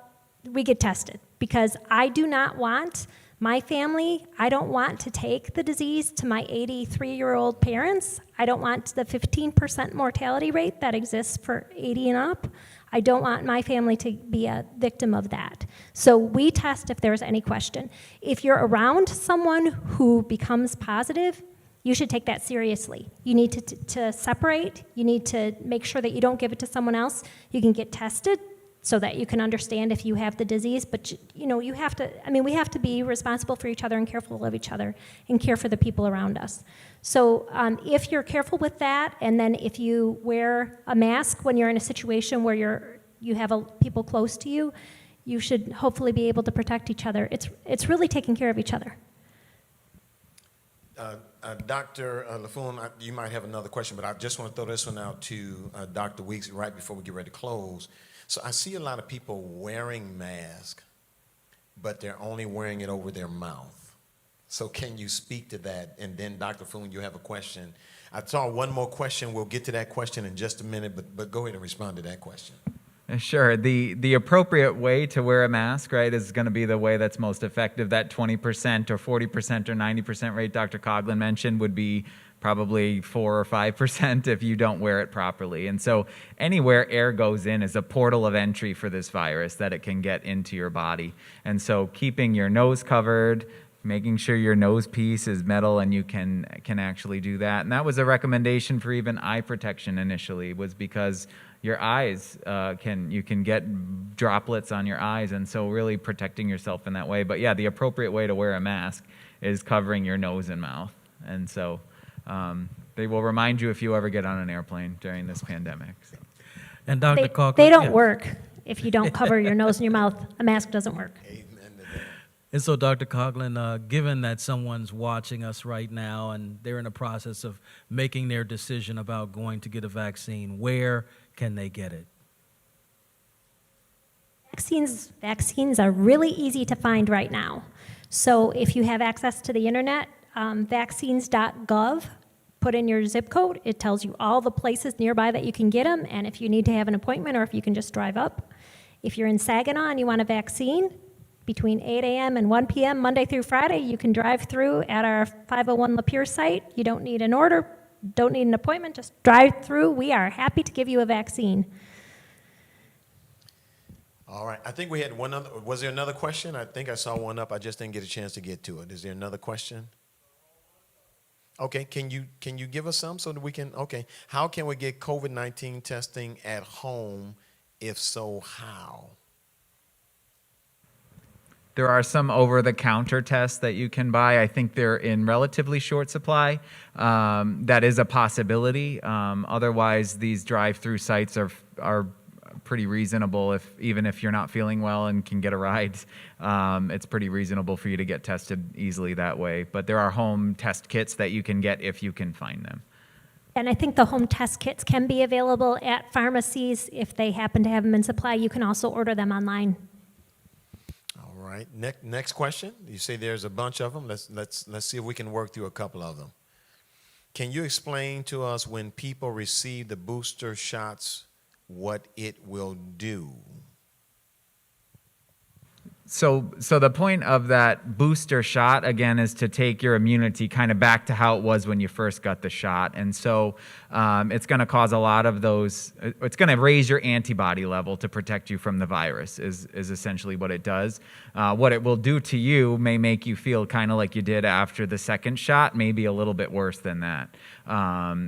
we get tested, because I do not want my family, I don't want to take the disease to my 83-year-old parents. I don't want the 15% mortality rate that exists for 80 and up. I don't want my family to be a victim of that. So we test if there's any question. If you're around someone who becomes positive, you should take that seriously. You need to separate. You need to make sure that you don't give it to someone else. You can get tested so that you can understand if you have the disease, but we have to be responsible for each other and careful of each other and care for the people around us. So if you're careful with that, and then if you wear a mask when you're in a situation where you have people close to you, you should hopefully be able to protect each other. It's really taking care of each other. Dr. LaFoon, you might have another question, but I just want to throw this one out to Dr. Weeks right before we get ready to close. So I see a lot of people wearing masks, but they're only wearing it over their mouth. So can you speak to that? And then Dr. Foon, you have a question. I saw one more question. We'll get to that question in just a minute, but go ahead and respond to that question. Sure. The appropriate way to wear a mask, right, is going to be the way that's most effective. That 20% or 40% or 90% rate Dr. Coughlin mentioned would be probably 4 or 5% if you don't wear it properly. And so anywhere air goes in is a portal of entry for this virus that it can get into your body. And so keeping your nose covered, making sure your nose piece is metal and you can actually do that. And that was a recommendation for even eye protection initially, was because your eyes you can get droplets on your eyes, and so really protecting yourself in that way. But yeah, the appropriate way to wear a mask is covering your nose and mouth. And so they will remind you if you ever get on an airplane during this pandemic. So. And Dr. Coughlin, they don't work if you don't cover your nose and your mouth. A mask doesn't work. Amen to that. And so, Dr. Coughlin, given that someone's watching us right now and they're in the process of making their decision about going to get a vaccine, where can they get it? Vaccines are really easy to find right now. So if you have access to the internet, vaccines.gov, put in your zip code. It tells you all the places nearby that you can get them, and if you need to have an appointment or if you can just drive up. If you're in Saginaw and you want a vaccine, between 8 a.m. and 1 p.m. Monday through Friday, you can drive through at our 501 Lapeer site. You don't need an order, don't need an appointment, just drive through. We are happy to give you a vaccine. All right. I think we had one other. Was there another question? I think I saw one up. I just didn't get a chance to get to it. Is there another question? Okay. Can you give us some so that we can? Okay. How can we get COVID-19 testing at home? If so, how? There are some over-the-counter tests that you can buy. I think they're in relatively short supply. That is a possibility. Otherwise, these drive-through sites are pretty reasonable. Even if you're not feeling well and can get a ride, it's pretty reasonable for you to get tested easily that way. But there are home test kits that you can get if you can find them. And I think the home test kits can be available at pharmacies if they happen to have them in supply. You can also order them online. All right. Next question. You say there's a bunch of them. Let's see if we can work through a couple of them. Can you explain to us when people receive the booster shots what it will do? So the point of that booster shot, again, is to take your immunity kind of back to how it was when you first got the shot. And so it's going to cause a lot of those, it's going to raise your antibody level to protect you from the virus is essentially what it does. What it will do to you may make you feel kind of like you did after the second shot, maybe a little bit worse than that.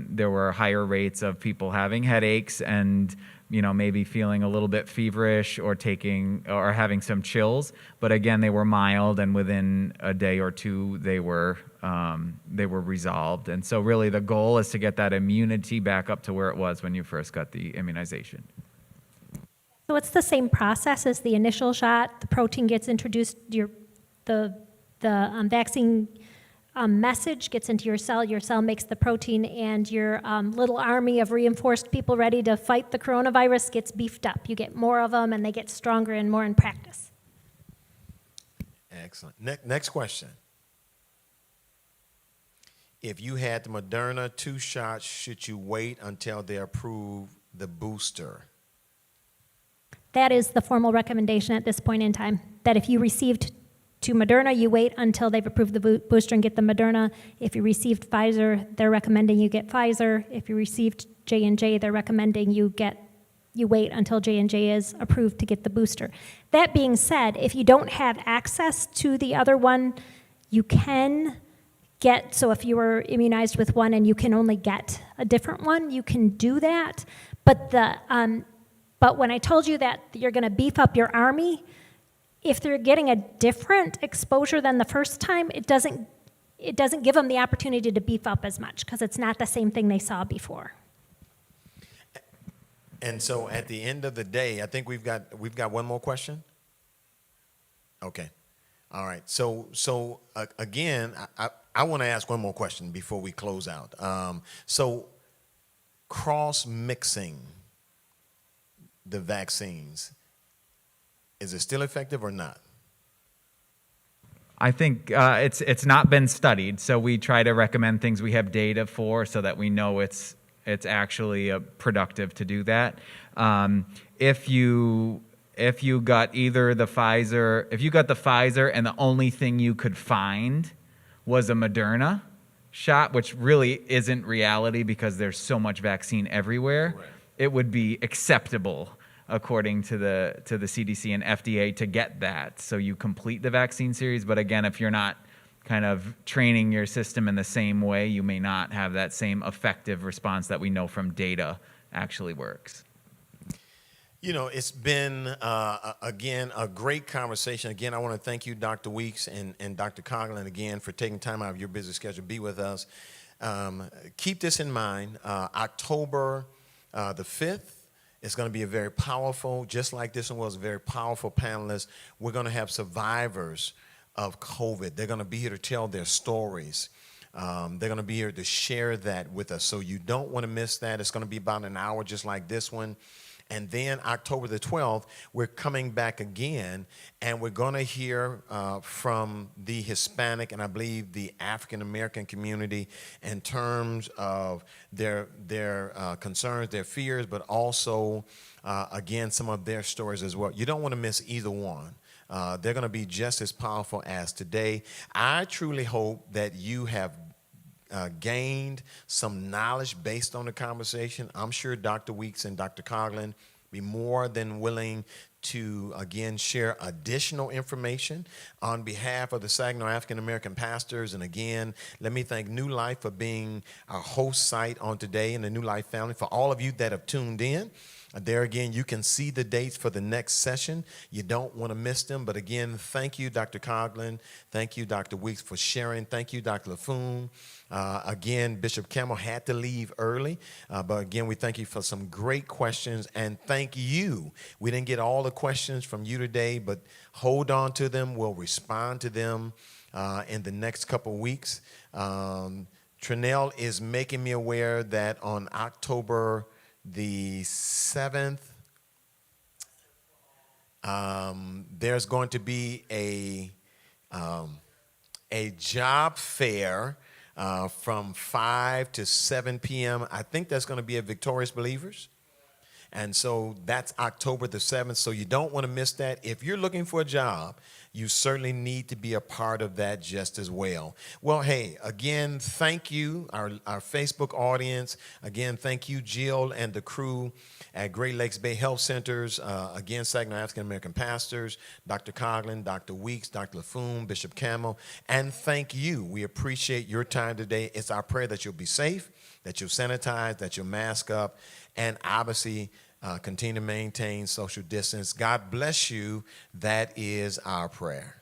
There were higher rates of people having headaches and maybe feeling a little bit feverish or having some chills, but again, they were mild, and within a day or two, they were resolved. And so, really, the goal is to get that immunity back up to where it was when you first got the immunization. So it's the same process as the initial shot. The protein gets introduced, the vaccine message gets into your cell makes the protein, and your little army of reinforced people ready to fight the coronavirus gets beefed up. You get more of them, and they get stronger and more in practice. Excellent. Next question. If you had the Moderna 2 shots, should you wait until they approve the booster? That is the formal recommendation at this point in time, that if you received 2 Moderna, you wait until they've approved the booster and get the Moderna. If you received Pfizer, they're recommending you get Pfizer. If you received J&J, they're recommending you wait until J&J is approved to get the booster. That being said, if you don't have access to the other one, you can get, so if you were immunized with one and you can only get a different one, you can do that. But when I told you that you're going to beef up your army, if they're getting a different exposure than the first time, it doesn't give them the opportunity to beef up as much because it's not the same thing they saw before. And so at the end of the day, I think we've got one more question. Okay. All right. So again, I want to ask one more question before we close out. So cross-mixing the vaccines, is it still effective or not? I think it's not been studied, so we try to recommend things we have data for so that we know it's actually productive to do that. If you got either the Pfizer, if you got the Pfizer and the only thing you could find was a Moderna shot, which really isn't reality because there's so much vaccine everywhere, right, it would be acceptable according to the CDC and FDA to get that. So you complete the vaccine series, but again, if you're not kind of training your system in the same way, you may not have that same effective response that we know from data actually works. You know, it's been, again, a great conversation. Again, I want to thank you, Dr. Weeks and Dr. Coughlin, again, for taking time out of your busy schedule to be with us. Keep this in mind. October the 5th is going to be a very powerful, just like this one was, a very powerful panelist. We're going to have survivors of COVID. They're going to be here to tell their stories. They're going to be here to share that with us. So you don't want to miss that. It's going to be about an hour just like this one. And then October the 12th, we're coming back again, and we're going to hear from the Hispanic and I believe the African-American community in terms of their concerns, their fears, but also, again, some of their stories as well. You don't want to miss either one. They're going to be just as powerful as today. I truly hope that you have gained some knowledge based on the conversation. I'm sure Dr. Weeks and Dr. Coughlin be more than willing to, again, share additional information on behalf of the Saginaw African American pastors. And again, let me thank New Life for being our host site on today and the New Life family. For all of you that have tuned in, there again, you can see the dates for the next session. You don't want to miss them. But again, thank you, Dr. Coughlin. Thank you, Dr. Weeks, for sharing. Thank you, Dr. LaFoon. Again, Bishop Campbell had to leave early. But again, we thank you for some great questions. And thank you. We didn't get all the questions from you today, but hold on to them. We'll respond to them in the next couple weeks. Trinell is making me aware that on October the 7th, there's going to be a job fair from 5 to 7 p.m. I think that's going to be at Victorious Believers. And so that's October the 7th. So you don't want to miss that. If you're looking for a job, you certainly need to be a part of that just as well. Well, hey, again, thank you, our Facebook audience. Again, thank you, Jill and the crew at Great Lakes Bay Health Centers. Again, Saginaw African American pastors, Dr. Coughlin, Dr. Weeks, Dr. LaFoon, Bishop Campbell, and thank you. We appreciate your time today. It's our prayer that you'll be safe, that you'll sanitize, that you'll mask up, and obviously continue to maintain social distance. God bless you. That is our prayer.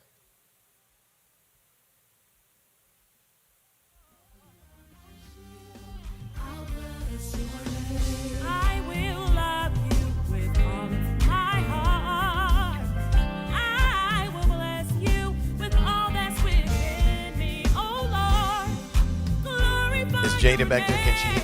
I will love you with all of my Jada back there, can she